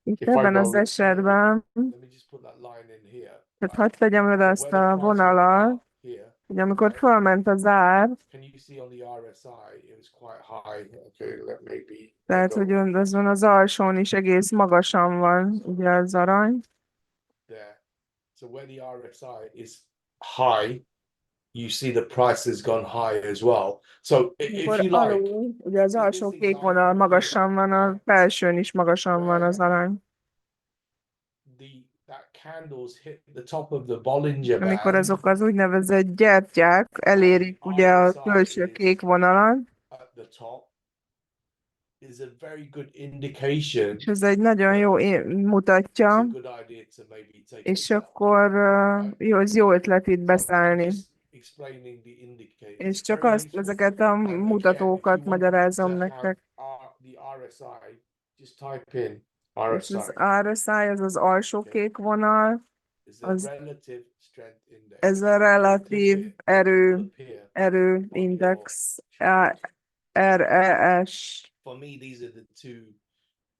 Speaker 1: Itt
Speaker 3: if I
Speaker 1: ebben
Speaker 3: go,
Speaker 1: az esetben,
Speaker 3: let me just put that line in here.
Speaker 1: tehát hadd tegyem oda
Speaker 3: So
Speaker 1: azt
Speaker 3: where the
Speaker 1: a
Speaker 3: price went
Speaker 1: vonalat,
Speaker 3: up here,
Speaker 1: hogy amikor fölment az ár,
Speaker 3: can you see on the RSI it was quite high. Okay, let maybe
Speaker 1: tehát hogy azon az alsón is egész magasan van ugye az arany,
Speaker 3: there. So where the RSI is high, you see the price has gone high as well. So if
Speaker 1: akkor
Speaker 3: you like,
Speaker 1: alul, ugye az
Speaker 3: in
Speaker 1: alsó
Speaker 3: this
Speaker 1: kék
Speaker 3: example
Speaker 1: vonal
Speaker 3: here,
Speaker 1: magasan van, a felsőn is magasan van az arany.
Speaker 3: that candles hit the top of the Bollinger
Speaker 1: Amikor
Speaker 3: Band
Speaker 1: azok az úgynevezett gyertyák elérik ugye a felső kék vonalat,
Speaker 3: at the top, is a very good indication.
Speaker 1: és ez egy nagyon jó
Speaker 3: It's
Speaker 1: mutatja,
Speaker 3: a good idea to maybe take a
Speaker 1: és
Speaker 3: sell.
Speaker 1: akkor jó, az jó ötlet itt
Speaker 3: So I'm
Speaker 1: beszállni.
Speaker 3: just explaining the indicators.
Speaker 1: És
Speaker 3: It's
Speaker 1: csak
Speaker 3: very
Speaker 1: azt,
Speaker 3: useful.
Speaker 1: ezeket a
Speaker 3: And again, if
Speaker 1: mutatókat
Speaker 3: you want
Speaker 1: magyarázom
Speaker 3: to
Speaker 1: nektek.
Speaker 3: have the RSI, just type in
Speaker 1: És
Speaker 3: RSI.
Speaker 1: az RSI, az az alsó kék vonal,
Speaker 3: Is the
Speaker 1: az
Speaker 3: relative strength index.
Speaker 1: ez a relatív erőindex, RES.
Speaker 3: For me, these are the two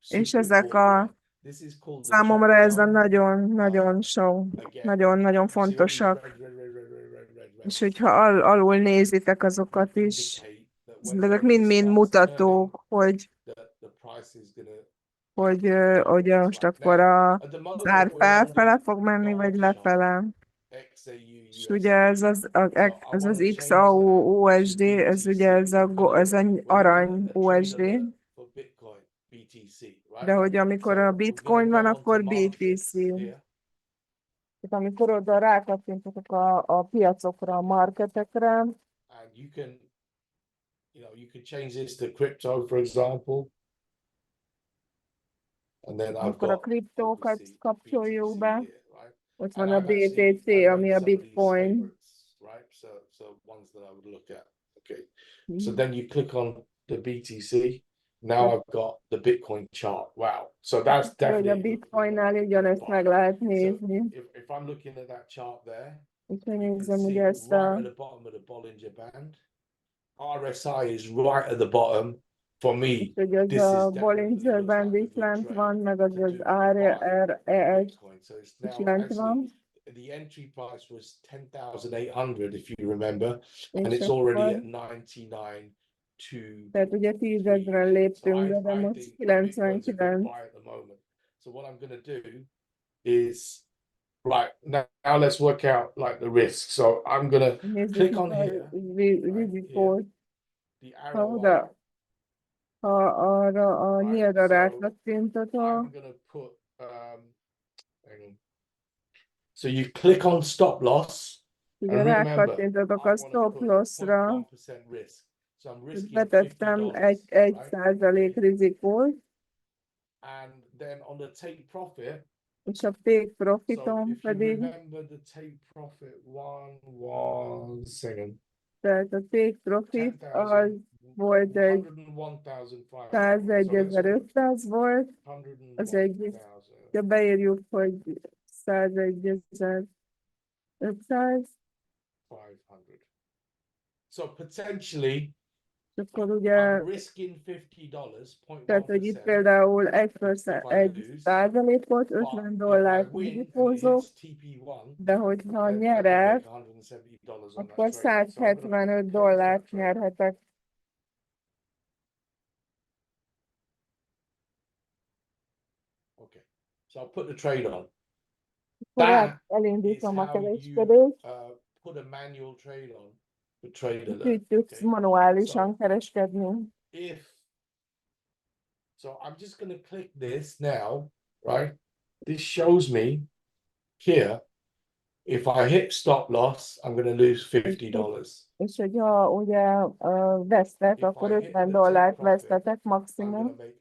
Speaker 1: És
Speaker 3: super
Speaker 1: ezek
Speaker 3: important.
Speaker 1: a
Speaker 3: This is called the
Speaker 1: számomra
Speaker 3: chop
Speaker 1: ez a
Speaker 3: zone.
Speaker 1: nagyon
Speaker 3: Again,
Speaker 1: nagyon
Speaker 3: see all these
Speaker 1: fontosak.
Speaker 3: red.
Speaker 1: És hogyha alul nézitek azokat is,
Speaker 3: Indicate that
Speaker 1: ezek
Speaker 3: whenever this
Speaker 1: mind-mind
Speaker 3: starts
Speaker 1: mutatók, hogy
Speaker 3: turning, the price is gonna
Speaker 1: hogy most akkor az ár felfele fog menni, vagy lefele. És ugye ez az XAU USD, ez ugye ez a arany USD, de hogy amikor a Bitcoin van, akkor BTC. Tehát amikor oda rákattintotok a piacokra, a marketekre,
Speaker 3: and you can change this to crypto, for example. And then I've
Speaker 1: akkor a
Speaker 3: got
Speaker 1: kriptókat
Speaker 3: obviously
Speaker 1: kapcsoljuk
Speaker 3: BTC
Speaker 1: be.
Speaker 3: here, right?
Speaker 1: Ott
Speaker 3: And
Speaker 1: van a
Speaker 3: I've actually
Speaker 1: BTC,
Speaker 3: I
Speaker 1: ami
Speaker 3: wrote
Speaker 1: a
Speaker 3: some of these
Speaker 1: Bitcoin.
Speaker 3: favorites, right? So ones that I would look at. Okay. So
Speaker 1: Mhm.
Speaker 3: then you click on the BTC. Now I've got the Bitcoin chart. Wow. So that's
Speaker 1: Hogy a
Speaker 3: definitely
Speaker 1: Bitcoinnál ugyanezt meg lehet nézni.
Speaker 3: if I'm looking at that chart there,
Speaker 1: És
Speaker 3: you can
Speaker 1: nézem
Speaker 3: see
Speaker 1: ugye
Speaker 3: right
Speaker 1: ezt
Speaker 3: at the bottom of the Bollinger Band. RSI is right at the bottom. For me,
Speaker 1: hogy az
Speaker 3: this is
Speaker 1: a
Speaker 3: definitely
Speaker 1: Bollinger
Speaker 3: looks
Speaker 1: Band
Speaker 3: like a
Speaker 1: is
Speaker 3: good
Speaker 1: lent
Speaker 3: trade
Speaker 1: van, meg az
Speaker 3: to
Speaker 1: az
Speaker 3: do to buy
Speaker 1: RES
Speaker 3: Bitcoin. So it's
Speaker 1: is
Speaker 3: now
Speaker 1: lent van.
Speaker 3: actually the entry price was 10,800 if you remember, and
Speaker 1: És
Speaker 3: it's already
Speaker 1: akkor,
Speaker 3: at 99 to
Speaker 1: tehát ugye 10.000-ren léptünk, de most
Speaker 3: think Bitcoin's a good
Speaker 1: 99.
Speaker 3: buy at the moment. So what I'm going to do is right now let's work out like the risk. So I'm going to
Speaker 1: Nézzük
Speaker 3: click
Speaker 1: itt
Speaker 3: on
Speaker 1: a
Speaker 3: here,
Speaker 1: rizikót.
Speaker 3: the
Speaker 1: Ha
Speaker 3: arrow
Speaker 1: oda,
Speaker 3: line.
Speaker 1: ha arra a
Speaker 3: Right,
Speaker 1: nyílra
Speaker 3: so
Speaker 1: rákattintatok,
Speaker 3: I'm going to put hang on. So you click on stop loss.
Speaker 1: ugye
Speaker 3: And remember,
Speaker 1: rákattintatok
Speaker 3: I
Speaker 1: a
Speaker 3: want to
Speaker 1: stop
Speaker 3: put
Speaker 1: lossra,
Speaker 3: 0.1% risk. So I'm risking
Speaker 1: betettem
Speaker 3: $50,
Speaker 1: egy
Speaker 3: right?
Speaker 1: 1% rizikót,
Speaker 3: And then on the take profit,
Speaker 1: és a take
Speaker 3: so
Speaker 1: profitom
Speaker 3: if you
Speaker 1: pedig,
Speaker 3: remember the take profit one second,
Speaker 1: tehát a take profit az volt egy 101.500 volt, az egy, ha beírjuk, hogy 101.500,
Speaker 3: So potentially
Speaker 1: akkor ugye,
Speaker 3: I'm risking $50,
Speaker 1: tehát, hogy itt
Speaker 3: 0.1%,
Speaker 1: például
Speaker 3: if I lose,
Speaker 1: 1%-ot,
Speaker 3: but
Speaker 1: $50
Speaker 3: if I win and it
Speaker 1: depózok,
Speaker 3: hits TP1,
Speaker 1: de hogyha
Speaker 3: then I could
Speaker 1: nyerek,
Speaker 3: make $170 on that
Speaker 1: akkor
Speaker 3: trade. So I'm gonna close that
Speaker 1: $175
Speaker 3: trade.
Speaker 1: nyerhetek.
Speaker 3: Okay, so I'll put the trade on.
Speaker 1: Akkor
Speaker 3: That is
Speaker 1: elindítom a
Speaker 3: how you
Speaker 1: kereskedést,
Speaker 3: put a manual trade on the trade alert.
Speaker 1: így tudsz
Speaker 3: Okay?
Speaker 1: manuálisan kereskedni.
Speaker 3: So I'm just going to click this now, right? This shows me here, if I hit stop loss, I'm going to lose $50.
Speaker 1: És hogyha ugye vesztek,
Speaker 3: If
Speaker 1: akkor
Speaker 3: I hit the
Speaker 1: $50
Speaker 3: take profit,
Speaker 1: vesztetek
Speaker 3: I'm going to
Speaker 1: maximum,
Speaker 3: make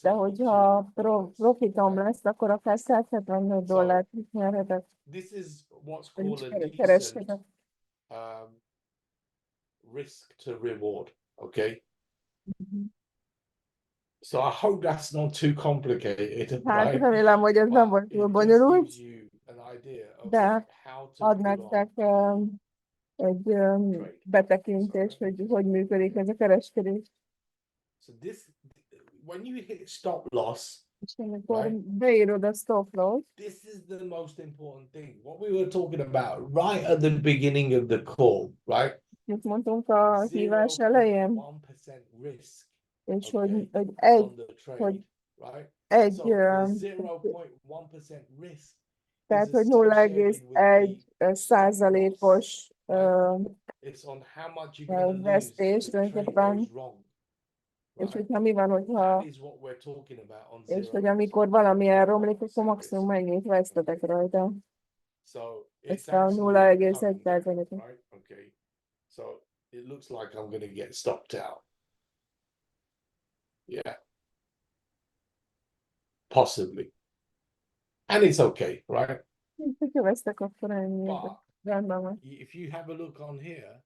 Speaker 1: de hogyha
Speaker 3: $172.
Speaker 1: profitom
Speaker 3: Right?
Speaker 1: lesz, akkor akár $175 is nyerhetek.
Speaker 3: This is what's
Speaker 1: Vagy
Speaker 3: called a decent
Speaker 1: kereshetek.
Speaker 3: risk to reward. Okay.
Speaker 1: Mhm.
Speaker 3: So I hope that's not too complicated,
Speaker 1: Hát
Speaker 3: right?
Speaker 1: remélem, hogy ez nem
Speaker 3: But
Speaker 1: volt túl
Speaker 3: it just
Speaker 1: bonyolult,
Speaker 3: gives you an idea of
Speaker 1: de
Speaker 3: how to
Speaker 1: ad
Speaker 3: put on
Speaker 1: nektek egy
Speaker 3: trade.
Speaker 1: betekintést, hogy hogy működik ez a kereskedés.
Speaker 3: So this, when you hit stop loss,
Speaker 1: És amikor
Speaker 3: Right.
Speaker 1: beírod a stop loss,
Speaker 3: this is the most important thing. What we were talking about right at the beginning of the call, right?
Speaker 1: mit mondtunk a hívás elején,
Speaker 3: 0.1% risk
Speaker 1: és
Speaker 3: Okay.
Speaker 1: hogy
Speaker 3: on the trade, right?
Speaker 1: egy,
Speaker 3: So the 0.1% risk
Speaker 1: tehát,
Speaker 3: is
Speaker 1: hogy
Speaker 3: associated with the
Speaker 1: 0,1%-os
Speaker 3: it's on how much you're going to lose
Speaker 1: vesztés
Speaker 3: if the trade
Speaker 1: tulajdonképpen,
Speaker 3: goes wrong.
Speaker 1: és
Speaker 3: Right?
Speaker 1: hogyha mi van, hogyha,
Speaker 3: That is what we're talking about on
Speaker 1: és hogy
Speaker 3: 0.1%
Speaker 1: amikor valamilyen romlik, akkor
Speaker 3: risk.
Speaker 1: maximum mennyit vesztetek rajta.
Speaker 3: So it's
Speaker 1: Ezt a
Speaker 3: actually
Speaker 1: 0,1%-et.
Speaker 3: right? Okay. So it looks like I'm going to get stopped out. Yeah. Possibly. And it's okay, right?
Speaker 1: Hogyha vesztek, akkor ennyi.
Speaker 3: But
Speaker 1: Rendben van.
Speaker 3: if you have a look on here,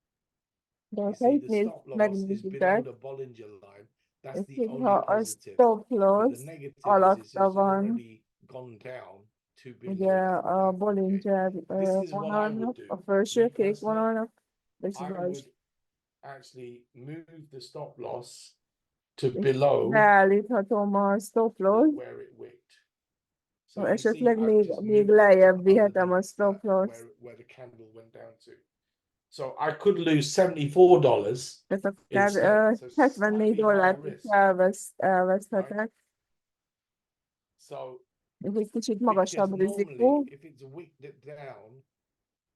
Speaker 1: De
Speaker 3: you
Speaker 1: hogyha
Speaker 3: see
Speaker 1: itt
Speaker 3: the stop loss is
Speaker 1: megnézitek,
Speaker 3: below the Bollinger Line. That's
Speaker 1: és
Speaker 3: the
Speaker 1: hogyha
Speaker 3: only
Speaker 1: a
Speaker 3: positive.
Speaker 1: stop
Speaker 3: But
Speaker 1: loss
Speaker 3: the negative is
Speaker 1: alatta
Speaker 3: it's
Speaker 1: van,
Speaker 3: already gone down to
Speaker 1: ugye
Speaker 3: below.
Speaker 1: a
Speaker 3: Okay.
Speaker 1: Bollinger
Speaker 3: This is what I would
Speaker 1: vonalnak,
Speaker 3: do.
Speaker 1: a felső
Speaker 3: Me
Speaker 1: kék
Speaker 3: personally,
Speaker 1: vonalnak, és
Speaker 3: I
Speaker 1: az,
Speaker 3: would actually move the stop loss to
Speaker 1: és
Speaker 3: below
Speaker 1: beállíthatom a stop loss,
Speaker 3: where it wicked. So you see,
Speaker 1: esetleg
Speaker 3: I've
Speaker 1: még
Speaker 3: just
Speaker 1: még
Speaker 3: moved it
Speaker 1: lejjebb
Speaker 3: to
Speaker 1: vihetem a
Speaker 3: underneath
Speaker 1: stop loss.
Speaker 3: where the candle went down to. So I could lose $74
Speaker 1: Tehát
Speaker 3: instead.
Speaker 1: akár
Speaker 3: So
Speaker 1: $74
Speaker 3: slightly higher
Speaker 1: is
Speaker 3: risk.
Speaker 1: elveszthetek.
Speaker 3: So
Speaker 1: Ez egy kicsit
Speaker 3: because
Speaker 1: magasabb
Speaker 3: normally
Speaker 1: rizikó.
Speaker 3: if it's wicked it down,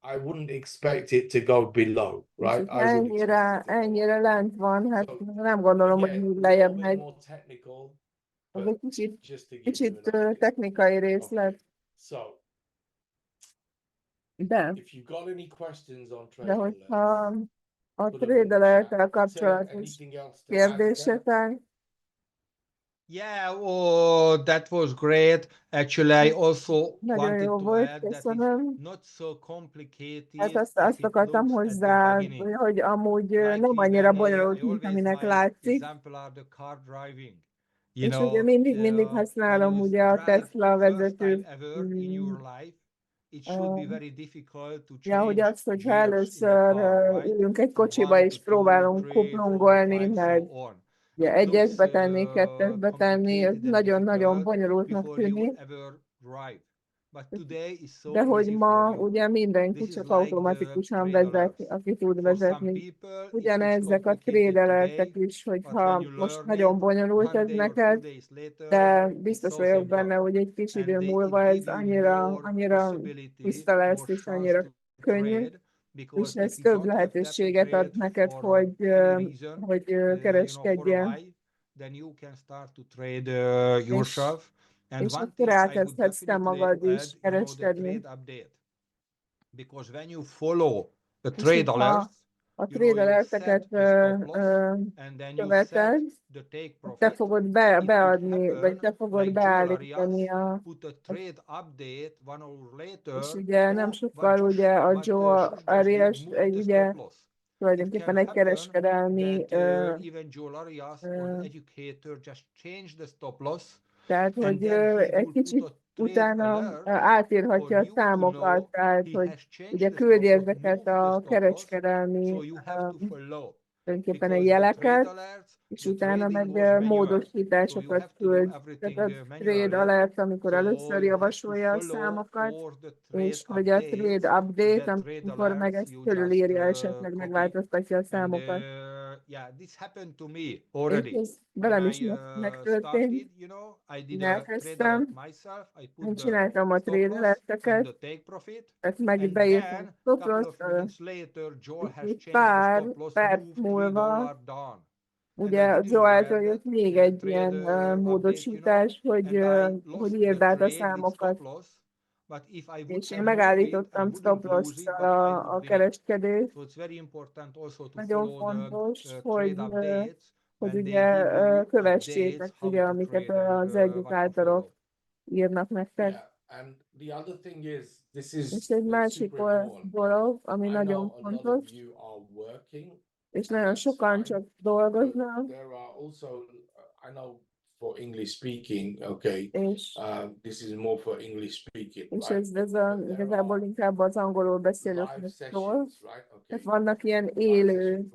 Speaker 3: I wouldn't expect it to go below,
Speaker 1: És
Speaker 3: right?
Speaker 1: hogyha
Speaker 3: I would expect it to go up.
Speaker 1: ennyire lent van, hát
Speaker 3: So,
Speaker 1: nem gondolom, hogy
Speaker 3: Again,
Speaker 1: még
Speaker 3: a
Speaker 1: lejjebb
Speaker 3: little bit
Speaker 1: megy.
Speaker 3: more technical,
Speaker 1: Az
Speaker 3: but
Speaker 1: egy kicsit,
Speaker 3: just to give you an idea.
Speaker 1: technikai részlet,
Speaker 3: Okay. So
Speaker 1: de
Speaker 3: if you've got any questions on
Speaker 1: de
Speaker 3: trade
Speaker 1: hogyha
Speaker 3: alerts,
Speaker 1: a
Speaker 3: put them in the
Speaker 1: Trade-Alert-tel
Speaker 3: chat.
Speaker 1: kapcsolatos
Speaker 3: Anything else to add there?
Speaker 1: kérdésetek,
Speaker 2: Yeah, oh, that was great. Actually, I also
Speaker 1: nagyon
Speaker 2: wanted
Speaker 1: jó
Speaker 2: to
Speaker 1: volt,
Speaker 2: add that it's
Speaker 1: köszönöm.
Speaker 2: not so
Speaker 1: Hát
Speaker 2: complicated
Speaker 1: azt
Speaker 2: as it
Speaker 1: akartam
Speaker 2: looks at the
Speaker 1: hozzá,
Speaker 2: beginning.
Speaker 1: hogy amúgy
Speaker 2: Like
Speaker 1: nem annyira
Speaker 2: even
Speaker 1: bonyolult,
Speaker 2: I
Speaker 1: mint
Speaker 2: always
Speaker 1: aminek
Speaker 2: my
Speaker 1: látszik.
Speaker 2: example are the car driving.
Speaker 1: És ugye mindig
Speaker 2: When
Speaker 1: használom
Speaker 2: you
Speaker 1: ugye a
Speaker 2: drive
Speaker 1: Tesla
Speaker 2: first time
Speaker 1: vezető,
Speaker 2: ever in your life, it should be very difficult to
Speaker 1: ja, hogy
Speaker 2: change
Speaker 1: azt, hogyha
Speaker 2: gears in the
Speaker 1: először
Speaker 2: car, right?
Speaker 1: ülünk egy
Speaker 2: From
Speaker 1: kocsiba,
Speaker 2: 1
Speaker 1: és
Speaker 2: to 2,
Speaker 1: próbálunk
Speaker 2: 3, 4,
Speaker 1: kuplungolni,
Speaker 2: 5, so
Speaker 1: meg
Speaker 2: on.
Speaker 1: ugye
Speaker 2: It looks
Speaker 1: egyesbe tenni, kettesbe tenni, ez
Speaker 2: complicated and
Speaker 1: nagyon-nagyon
Speaker 2: difficult
Speaker 1: bonyolultnak
Speaker 2: before you
Speaker 1: tűnik.
Speaker 2: ever drive. But today is so
Speaker 1: De hogy
Speaker 2: easy for
Speaker 1: ma
Speaker 2: you.
Speaker 1: ugye mindenki
Speaker 2: This is
Speaker 1: csak
Speaker 2: like the
Speaker 1: automatikusan
Speaker 2: trade
Speaker 1: vezet,
Speaker 2: alerts.
Speaker 1: aki tud
Speaker 2: For some
Speaker 1: vezetni.
Speaker 2: people,
Speaker 1: Ugyanezek a
Speaker 2: complicated
Speaker 1: trade alertek
Speaker 2: today,
Speaker 1: is,
Speaker 2: but
Speaker 1: hogyha
Speaker 2: when you
Speaker 1: most
Speaker 2: learn
Speaker 1: nagyon
Speaker 2: it,
Speaker 1: bonyolult
Speaker 2: one
Speaker 1: ez
Speaker 2: day or 2
Speaker 1: neked,
Speaker 2: days later,
Speaker 1: de
Speaker 2: it's
Speaker 1: biztos
Speaker 2: so
Speaker 1: vagyok
Speaker 2: simple.
Speaker 1: benne, hogy egy kis idő
Speaker 2: And
Speaker 1: múlva
Speaker 2: it
Speaker 1: ez
Speaker 2: give you more
Speaker 1: annyira
Speaker 2: possibility,
Speaker 1: tiszta lesz,
Speaker 2: more
Speaker 1: és
Speaker 2: chance
Speaker 1: annyira
Speaker 2: to
Speaker 1: könnyű,
Speaker 2: trade,
Speaker 1: és
Speaker 2: because
Speaker 1: ez
Speaker 2: if you
Speaker 1: több
Speaker 2: don't have that to
Speaker 1: lehetőséget ad
Speaker 2: trade
Speaker 1: neked,
Speaker 2: for
Speaker 1: hogy
Speaker 2: any reason, for a
Speaker 1: kereskedjen.
Speaker 2: while, then you can start to trade
Speaker 1: És,
Speaker 2: yourself. And
Speaker 1: és
Speaker 2: one
Speaker 1: akkor
Speaker 2: thing I would
Speaker 1: elkezdhetsz te
Speaker 2: definitely
Speaker 1: magad
Speaker 2: add,
Speaker 1: is
Speaker 2: the
Speaker 1: kereskedni.
Speaker 2: trade update. Because when you follow the
Speaker 1: És
Speaker 2: trade
Speaker 1: hogyha
Speaker 2: alerts,
Speaker 1: a
Speaker 2: you
Speaker 1: trade
Speaker 2: set
Speaker 1: alerteket
Speaker 2: the stop loss, and then you set
Speaker 1: követed,
Speaker 2: the take
Speaker 1: te
Speaker 2: profit.
Speaker 1: fogod
Speaker 2: It could
Speaker 1: beadni, vagy te
Speaker 2: happen,
Speaker 1: fogod
Speaker 2: like Joel
Speaker 1: beállítani
Speaker 2: Arias put a trade update 1 hour later.
Speaker 1: és ugye nem
Speaker 2: but
Speaker 1: sokkal ugye a Joe
Speaker 2: Shush just
Speaker 1: Arias
Speaker 2: moved
Speaker 1: egy
Speaker 2: the
Speaker 1: ugye
Speaker 2: stop loss. It
Speaker 1: tulajdonképpen
Speaker 2: can
Speaker 1: egy
Speaker 2: happen
Speaker 1: kereskedelmi,
Speaker 2: that even Joel Arias or the educator just changed the stop loss,
Speaker 1: tehát
Speaker 2: and
Speaker 1: hogy
Speaker 2: then he
Speaker 1: egy
Speaker 2: will put
Speaker 1: kicsit
Speaker 2: a
Speaker 1: utána átírhatja a számokat, tehát hogy ugye küldi ezeket a kereskedelmi tulajdonképpen a jeleket, és utána meg módosításokat küld. Tehát a trade alert, amikor először javasolja a számokat, és hogy a trade update, amikor meg ezt fölülírja, esetleg megváltoztatja a számokat. És ez velem is megtörtént. Én elkezdtem, én csináltam a trade alerteket, tehát meg beírtam stop loss, és pár perc múlva ugye Joe-től jött még egy ilyen módosítás, hogy írd át a számokat. És én megállítottam stop loss-szal a kereskedést. Nagyon fontos, hogy ugye kövessétek, ugye, amiket az edukátorok írnak nektek. És egy másik dolog, ami nagyon fontos, és nagyon sokan csak dolgoznak.
Speaker 3: For English speaking, okay. This is more for English speaking.
Speaker 1: És ez igazából inkább az angolul beszélőknek szól. Tehát vannak ilyen élő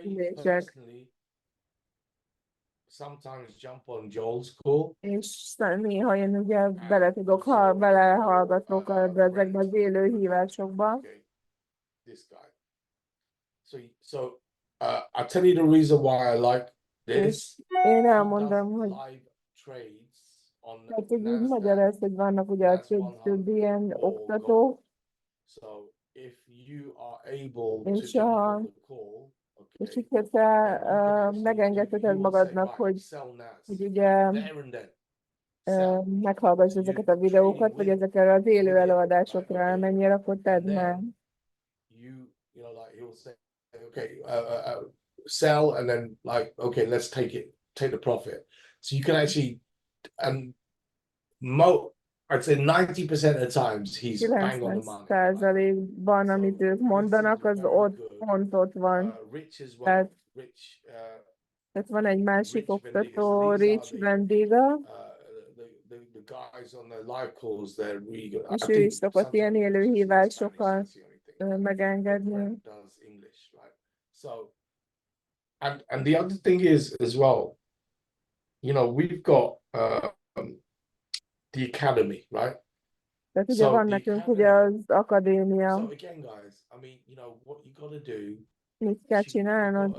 Speaker 1: ülések.
Speaker 3: Sometimes jump on Joel's call.
Speaker 1: És néha én ugye belehallgatok ezekbe az élő hívásokba.
Speaker 3: This guy. So I'll tell you the reason why I like this.
Speaker 1: Én elmondom, hogy tehát így magyaráz, hogy vannak ugye a több ilyen oktatók, és hogyha te megengedheted magadnak, hogy ugye meghallgass ezeket a videókat, vagy ezekre az élő előadásokra elmenjél, akkor tedd meg.
Speaker 3: Sell and then like, okay, let's take the profit. So you can actually, I'd say 90% of the times he's bang on the money.
Speaker 1: 90%-ban, amit ők mondanak, az ott van. Tehát van egy másik oktató, Rich Bendiga, és ő is szokott ilyen élő hívásokat megengedni.
Speaker 3: And the other thing is as well, you know, we've got the academy, right?
Speaker 1: Tehát ugye van nekünk ugye az akadémia.
Speaker 3: So again, guys, I mean, you know, what you got to do.
Speaker 1: Mit kell csinálnod?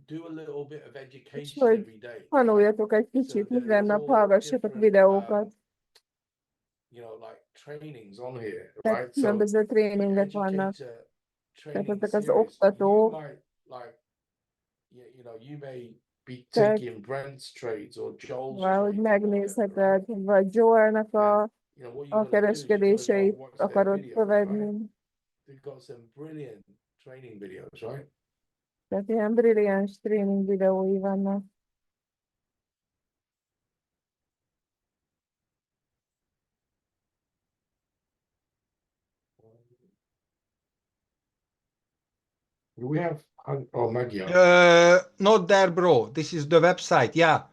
Speaker 3: Do a little bit of education every day.
Speaker 1: Tanuljatok egy kicsit, minden nap hallgassatok videókat.
Speaker 3: You know, like trainings on here,
Speaker 1: right? Különböző tréningek vannak. Tehát ezek az oktatók.
Speaker 3: You know, you may be taking Brent's trades or Joel's
Speaker 1: valahogy megnézheted, vagy Joelnak a kereskedéseit akarod követni. Tehát ilyen brilliáns tréning videói vannak.
Speaker 3: Do we have Magyar?
Speaker 2: Not there, bro. This is the website. Yeah,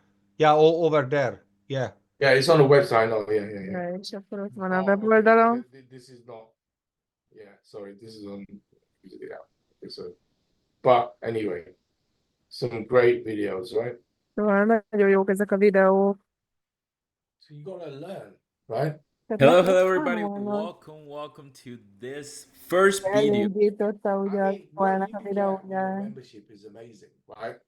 Speaker 2: over there. Yeah.
Speaker 3: Yeah, it's on the website. No, yeah.
Speaker 1: És akkor ott van a weboldalon.
Speaker 3: This is not. Yeah, sorry. This is on. Yeah. But anyway, some great videos, right?
Speaker 1: Szóval nagyon jók ezek a videók.
Speaker 3: So you gotta learn, right?
Speaker 4: Hello everybody, welcome to this first video.
Speaker 3: Membership is amazing, right?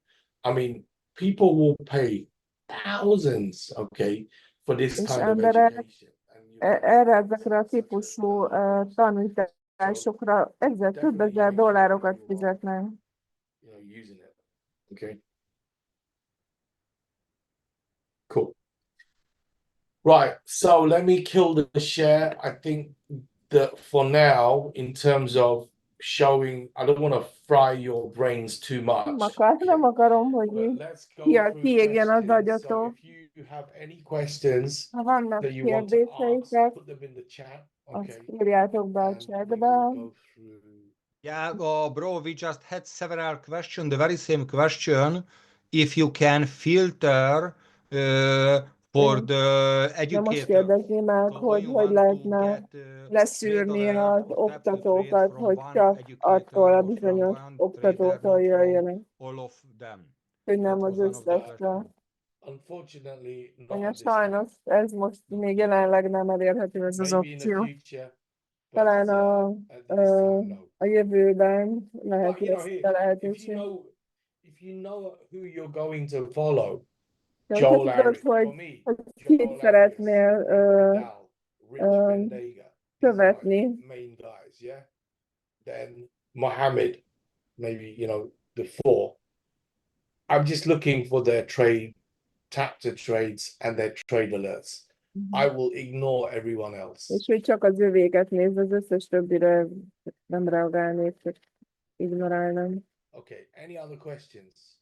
Speaker 3: I mean, people will pay thousands, okay, for this kind of education.
Speaker 1: Ezekre a típusú tanításokra több ezer dollárokat fizetnek.
Speaker 3: You know, using it, okay? Cool. Right, so let me kill the share. I think that for now, in terms of showing, I don't want to fry your brains too much.
Speaker 1: Nem akarom, hogy kiégjen az agyatok.
Speaker 3: So if you have any questions
Speaker 1: ha vannak
Speaker 3: that you want to ask, put them in the chat. Okay.
Speaker 1: Írjátok be a chatbe.
Speaker 2: Yeah, bro, we just had several questions. The very same question, if you can filter for the
Speaker 1: De most
Speaker 2: educator.
Speaker 1: kérdezni meg,
Speaker 2: So when
Speaker 1: hogy
Speaker 2: you
Speaker 1: hogy
Speaker 2: want to
Speaker 1: lehetne
Speaker 2: get
Speaker 1: leszűrni
Speaker 2: trade
Speaker 1: az
Speaker 2: alert or taps a trade
Speaker 1: oktatókat,
Speaker 2: from
Speaker 1: hogy
Speaker 2: one
Speaker 1: csak attól
Speaker 2: educator
Speaker 1: a
Speaker 2: or from
Speaker 1: bizonyos
Speaker 2: one
Speaker 1: oktatótól
Speaker 2: trader, not from
Speaker 1: jöjjenek,
Speaker 2: all of them.
Speaker 1: hogy
Speaker 2: That
Speaker 1: nem
Speaker 2: was
Speaker 1: az
Speaker 2: one of the
Speaker 1: összesre.
Speaker 2: questions.
Speaker 3: Unfortunately, not
Speaker 1: Mondja,
Speaker 3: at this time.
Speaker 1: sajnos ez most még jelenleg nem elérhető ez az
Speaker 3: Maybe in the
Speaker 1: opció.
Speaker 3: future, but
Speaker 1: Talán
Speaker 3: at this time, no.
Speaker 1: a jövőben lehet
Speaker 3: But you know,
Speaker 1: lesz
Speaker 3: here,
Speaker 1: a lehetőség.
Speaker 3: if you know who you're going to follow,
Speaker 1: De
Speaker 3: Joel
Speaker 1: tudod,
Speaker 3: Arias,
Speaker 1: hogy
Speaker 3: for me,
Speaker 1: kit
Speaker 3: Joel Arias,
Speaker 1: szeretnél
Speaker 3: Vidal, Rich Bendega, these are
Speaker 1: követni.
Speaker 3: my main guys, yeah. Then Mohammed, maybe the four. I'm just looking for their tap to trades and their trade alerts. I will ignore everyone else.
Speaker 1: És hogy csak az övéket néz, az összes többire nem reagálnék, csak ignorálnám.
Speaker 3: Okay, any other questions?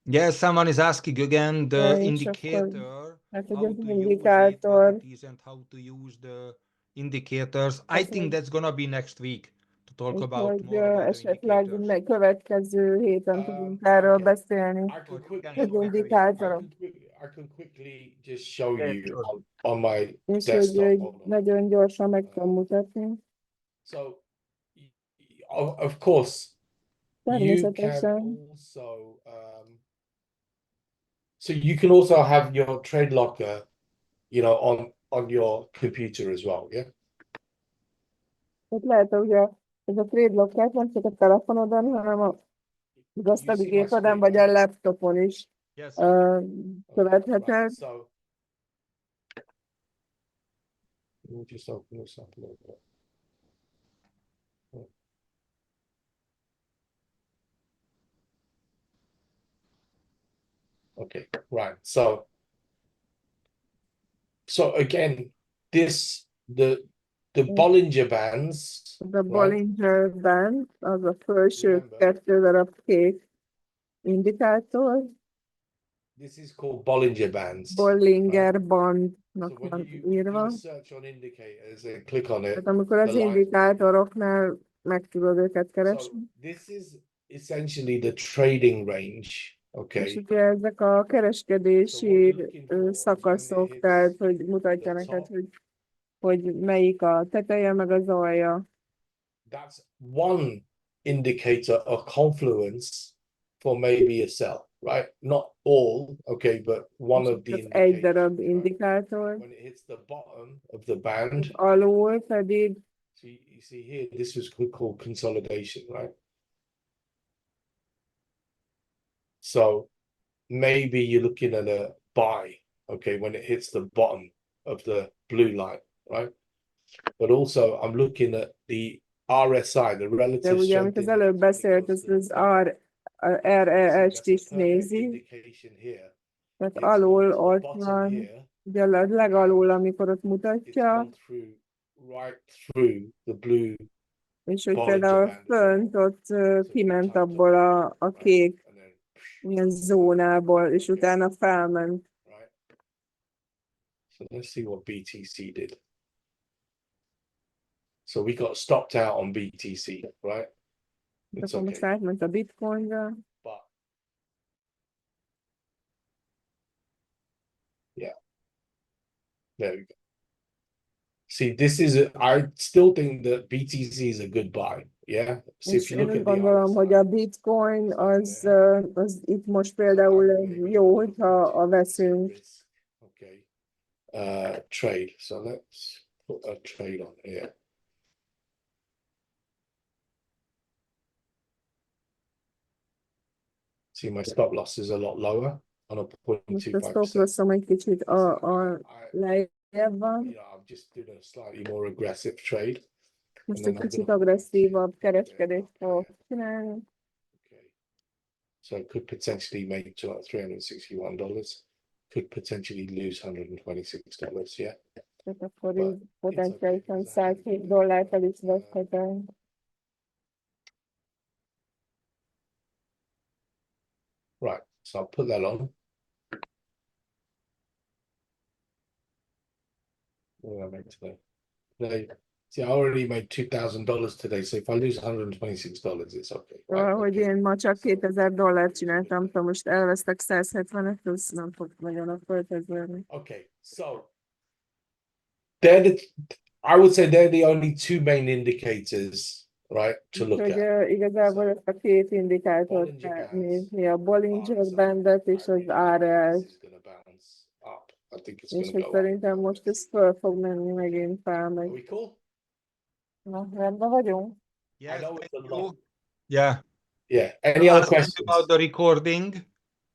Speaker 2: Yes, someone is asking again the
Speaker 1: Ja, és
Speaker 2: indicator,
Speaker 1: hát, hogy
Speaker 2: how
Speaker 1: az
Speaker 2: to use it,
Speaker 1: indikátor,
Speaker 2: what it is, and how to use the indicators. I think that's gonna be next week to talk about
Speaker 1: hogy
Speaker 2: more about the
Speaker 1: esetleg
Speaker 2: indicators.
Speaker 1: következő héten tudunk erről
Speaker 3: Okay.
Speaker 1: beszélni.
Speaker 3: I can
Speaker 1: Az
Speaker 3: quickly,
Speaker 1: indikátorok.
Speaker 3: I can quickly just show
Speaker 2: Yeah,
Speaker 3: you
Speaker 2: sure.
Speaker 3: on my
Speaker 1: És
Speaker 3: desktop.
Speaker 1: hogy
Speaker 3: Hold on.
Speaker 1: nagyon gyorsan meg tudom mutatni.
Speaker 3: So, of course, you can
Speaker 1: Természetesen.
Speaker 3: also, so you can also have your trade locker, on your computer as well, yeah?
Speaker 1: Tehát lehet, hogy ez a trade locker nem csak a telefonodon, hanem a gazdasági gépeden vagy a laptopon is
Speaker 2: Yes.
Speaker 1: követheted.
Speaker 3: Right, so, let me just open this up a little bit. Okay, right. So again, the Bollinger Bands,
Speaker 1: The Bollinger Band, az a felső
Speaker 3: Remember.
Speaker 1: 2 darab kék indikátor.
Speaker 3: this is called Bollinger Bands.
Speaker 1: Bollinger
Speaker 3: So
Speaker 1: bandnak
Speaker 3: when
Speaker 1: van
Speaker 3: you do
Speaker 1: írva.
Speaker 3: a search on indicators and click on it,
Speaker 1: Tehát amikor az
Speaker 3: the line-
Speaker 1: indikátoroknál meg tudod őket
Speaker 3: so
Speaker 1: keresni.
Speaker 3: this is essentially the trading range.
Speaker 1: És
Speaker 3: Okay.
Speaker 1: ugye ezek a
Speaker 3: So what
Speaker 1: kereskedési
Speaker 3: you're looking for is when it
Speaker 1: szakaszok,
Speaker 3: hits
Speaker 1: tehát hogy mutatja
Speaker 3: the
Speaker 1: neked,
Speaker 3: top.
Speaker 1: hogy melyik a teteje, meg az alja.
Speaker 3: That's one indicator of confluence for maybe a sell, right? Not all, okay, but one
Speaker 1: És
Speaker 3: of the
Speaker 1: ez egy
Speaker 3: indicators.
Speaker 1: darab
Speaker 3: right?
Speaker 1: indikátor.
Speaker 3: When it hits the bottom of the band,
Speaker 1: Alul pedig
Speaker 3: so you see here, this was called consolidation, right? So maybe you're looking at a buy, okay, when it hits the bottom of the blue line, right? But also I'm looking at the RSI, the
Speaker 1: de
Speaker 3: relative
Speaker 1: ugye, amit
Speaker 3: strength
Speaker 1: az
Speaker 3: index,
Speaker 1: előbb
Speaker 3: when it
Speaker 1: beszélt,
Speaker 3: goes
Speaker 1: ez
Speaker 3: to the
Speaker 1: az
Speaker 3: top.
Speaker 1: RES-t is
Speaker 3: That's a perfect
Speaker 1: nézi,
Speaker 3: indication here.
Speaker 1: tehát
Speaker 3: It's
Speaker 1: alul
Speaker 3: gone to the
Speaker 1: ott
Speaker 3: bottom
Speaker 1: van,
Speaker 3: here.
Speaker 1: ugye a legalul, amikor ott
Speaker 3: It's
Speaker 1: mutatja,
Speaker 3: gone right through the blue
Speaker 1: és hogy
Speaker 3: Bollinger
Speaker 1: például
Speaker 3: Band.
Speaker 1: fönt ott kiment abból a kék
Speaker 3: and then
Speaker 1: ilyen zónából, és utána felment.
Speaker 3: right. So let's see what BTC did. So we got stopped out on BTC, right? It's
Speaker 1: Akkor most
Speaker 3: okay,
Speaker 1: átment a bitcoinra.
Speaker 3: but yeah, there we go. See, I still think that BTC is a good buy. Yeah. So
Speaker 1: És
Speaker 3: if you
Speaker 1: én
Speaker 3: look
Speaker 1: úgy
Speaker 3: at the
Speaker 1: gondolom, hogy
Speaker 3: RSI,
Speaker 1: a bitcoin az itt most például jó, hogyha a veszünk.
Speaker 3: risk, okay. Trade. So let's put a trade on here. See, my stop loss is a lot lower on a
Speaker 1: Most a
Speaker 3: 0.25%.
Speaker 1: stop losszom egy kicsit a
Speaker 3: I,
Speaker 1: lejjebb van.
Speaker 3: I'm just doing a slightly more aggressive trade.
Speaker 1: Most
Speaker 3: And
Speaker 1: egy
Speaker 3: then I'm
Speaker 1: kicsit
Speaker 3: gonna-
Speaker 1: agresszívabb kereskedést fogok csinálni.
Speaker 3: Okay. So it could potentially make $361. Could potentially lose $126. Yeah.
Speaker 1: Tehát akkor
Speaker 3: But
Speaker 1: így potenciálisan
Speaker 3: it's okay,
Speaker 1: $107 el is veszhetem.
Speaker 3: Right. So I'll put that on. What do I make today? See, I already made $2,000 today, so if I lose $126, it's okay.
Speaker 1: Szóval, hogy
Speaker 3: Okay.
Speaker 1: én ma csak
Speaker 3: So,
Speaker 1: $2000 csináltam, ha most elvesztek 170-et, az nem fog nagyon a földhez verni.
Speaker 3: okay, so I would say they're the only two main indicators, right, to look
Speaker 1: Úgyhogy
Speaker 3: at.
Speaker 1: igazából ezt a két indikátort
Speaker 3: Bollinger
Speaker 1: kell
Speaker 3: Bands
Speaker 1: nézni, a Bollinger
Speaker 3: are
Speaker 1: Bandet és az
Speaker 3: I think
Speaker 1: RS.
Speaker 3: this is gonna bounce up. I think it's
Speaker 1: És
Speaker 3: gonna
Speaker 1: hogy
Speaker 3: go up.
Speaker 1: szerintem most ez föl fog menni megint fel,
Speaker 3: Are
Speaker 1: meg.
Speaker 3: we cool?
Speaker 1: Na, rendben vagyunk?
Speaker 2: Yes,
Speaker 3: know it's
Speaker 2: thank
Speaker 3: a
Speaker 2: you.
Speaker 3: lot.
Speaker 2: Yeah.
Speaker 3: Yeah. Any other
Speaker 2: Asking
Speaker 3: questions?
Speaker 2: about the recording.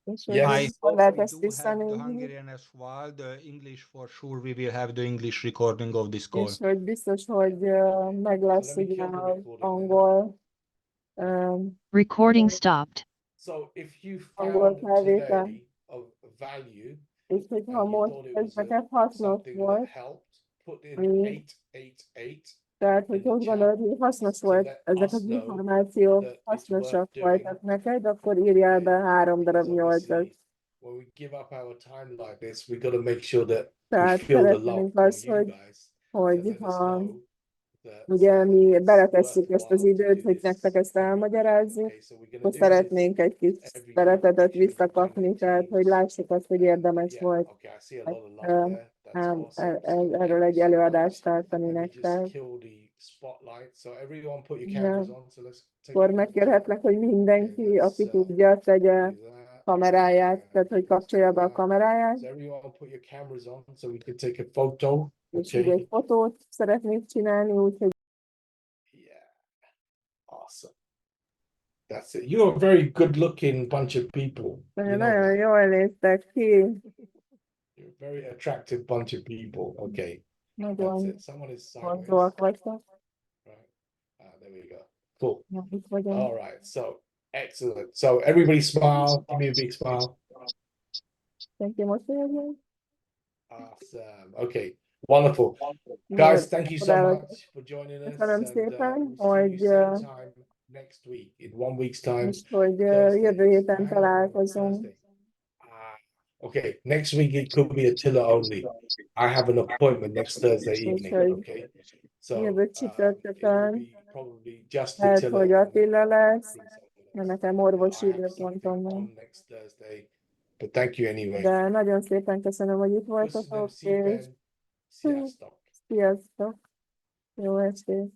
Speaker 1: És
Speaker 3: Yes.
Speaker 1: hogy
Speaker 2: I
Speaker 1: hol
Speaker 2: hope
Speaker 1: lehet
Speaker 2: we
Speaker 1: ezt
Speaker 2: do have the
Speaker 1: visszanézni,
Speaker 2: Hungarian as well. The English for sure we will have the English recording of this call.
Speaker 1: és hogy biztos, hogy meg lesz
Speaker 3: So let me
Speaker 1: ugye
Speaker 3: kill the
Speaker 1: az
Speaker 3: recording then.
Speaker 1: angol,
Speaker 5: Recording stopped.
Speaker 3: So if you
Speaker 1: angol
Speaker 3: found
Speaker 1: felvétel.
Speaker 3: today of value
Speaker 1: És hogyha
Speaker 3: and you
Speaker 1: most
Speaker 3: thought it was
Speaker 1: ez neked hasznos
Speaker 3: something that
Speaker 1: volt,
Speaker 3: helped, put in
Speaker 1: Mm.
Speaker 3: 888.
Speaker 1: tehát hogyha úgy gondolod, hogy hasznos volt, ezek az információk hasznosak voltak neked, akkor írjál be 3 darab 8-at.
Speaker 3: When we give up our time like this, we got to make sure that we
Speaker 1: Tehát
Speaker 3: feel the love
Speaker 1: szeretnénk
Speaker 3: from
Speaker 1: azt,
Speaker 3: you
Speaker 1: hogy,
Speaker 3: guys.
Speaker 1: hogy
Speaker 3: Let us
Speaker 1: ha
Speaker 3: know that,
Speaker 1: ugye mi
Speaker 3: it's
Speaker 1: beletesszük ezt az
Speaker 3: worthwhile to
Speaker 1: időt,
Speaker 3: do
Speaker 1: hogy
Speaker 3: this
Speaker 1: nektek ezt
Speaker 3: every week.
Speaker 1: elmagyarázzuk,
Speaker 3: Okay, so we're gonna
Speaker 1: akkor
Speaker 3: do this
Speaker 1: szeretnénk egy kis
Speaker 3: every
Speaker 1: szeretetet
Speaker 3: week,
Speaker 1: visszakapni, tehát hogy lássuk azt, hogy érdemes
Speaker 3: Yeah,
Speaker 1: volt
Speaker 3: okay, I see a lot of love there. That's awesome. So
Speaker 1: erről
Speaker 3: thank
Speaker 1: egy
Speaker 3: you so
Speaker 1: előadást
Speaker 3: much.
Speaker 1: tartani
Speaker 3: Let me
Speaker 1: nektek.
Speaker 3: just kill the spotlight. So everyone put your
Speaker 1: Yeah.
Speaker 3: cameras on. So let's take
Speaker 1: Akkor
Speaker 3: a
Speaker 1: megkérhetlek, hogy mindenki,
Speaker 3: Okay, let's,
Speaker 1: aki tudja, tegye
Speaker 3: do that.
Speaker 1: kameráját, tehát hogy kapcsolja be a kameráját,
Speaker 3: So everyone put your cameras on so we can take a photo.
Speaker 1: és így
Speaker 3: Okay.
Speaker 1: egy fotót szeretnék csinálni, úgyhogy
Speaker 3: Yeah. Awesome. That's it. You're a very good looking bunch of people. You know
Speaker 1: nagyon
Speaker 3: that.
Speaker 1: jól néztek ki.
Speaker 3: You're a very attractive bunch of people. Okay. That's
Speaker 1: Nagyon
Speaker 3: it. Someone is sideways.
Speaker 1: vonzóak vagytok.
Speaker 3: Right. There we go. Cool.
Speaker 1: Ja, itt vagyunk.
Speaker 3: All right. So excellent. So everybody smile. Give me a big smile.
Speaker 1: Senki mosolyogjon.
Speaker 3: Awesome. Okay. Wonderful. Guys, thank you so much for joining us.
Speaker 1: Köszönöm
Speaker 3: And,
Speaker 1: szépen,
Speaker 3: we'll see
Speaker 1: hogy
Speaker 3: you same time next week, in 1 week's time.
Speaker 1: és hogy
Speaker 3: Thursday.
Speaker 1: jövő héten
Speaker 3: Hang on,
Speaker 1: találkozunk.
Speaker 3: Thursday. Okay, next week it could be Attila only. I have an appointment next Thursday evening.
Speaker 1: Okay.
Speaker 3: Okay, so
Speaker 1: Jövő
Speaker 3: it will
Speaker 1: csütörtökön,
Speaker 3: be probably just
Speaker 1: lehet,
Speaker 3: Attila.
Speaker 1: hogy Attila lesz,
Speaker 3: I
Speaker 1: mert nekem orvosi
Speaker 3: have
Speaker 1: időpontom
Speaker 3: something
Speaker 1: van.
Speaker 3: on next Thursday, but thank you anyway.
Speaker 1: De nagyon szépen köszönöm, hogy itt voltatok,
Speaker 3: Köszönöm
Speaker 1: és
Speaker 3: szépen. Sziasztok.
Speaker 1: sziasztok! Jó estét!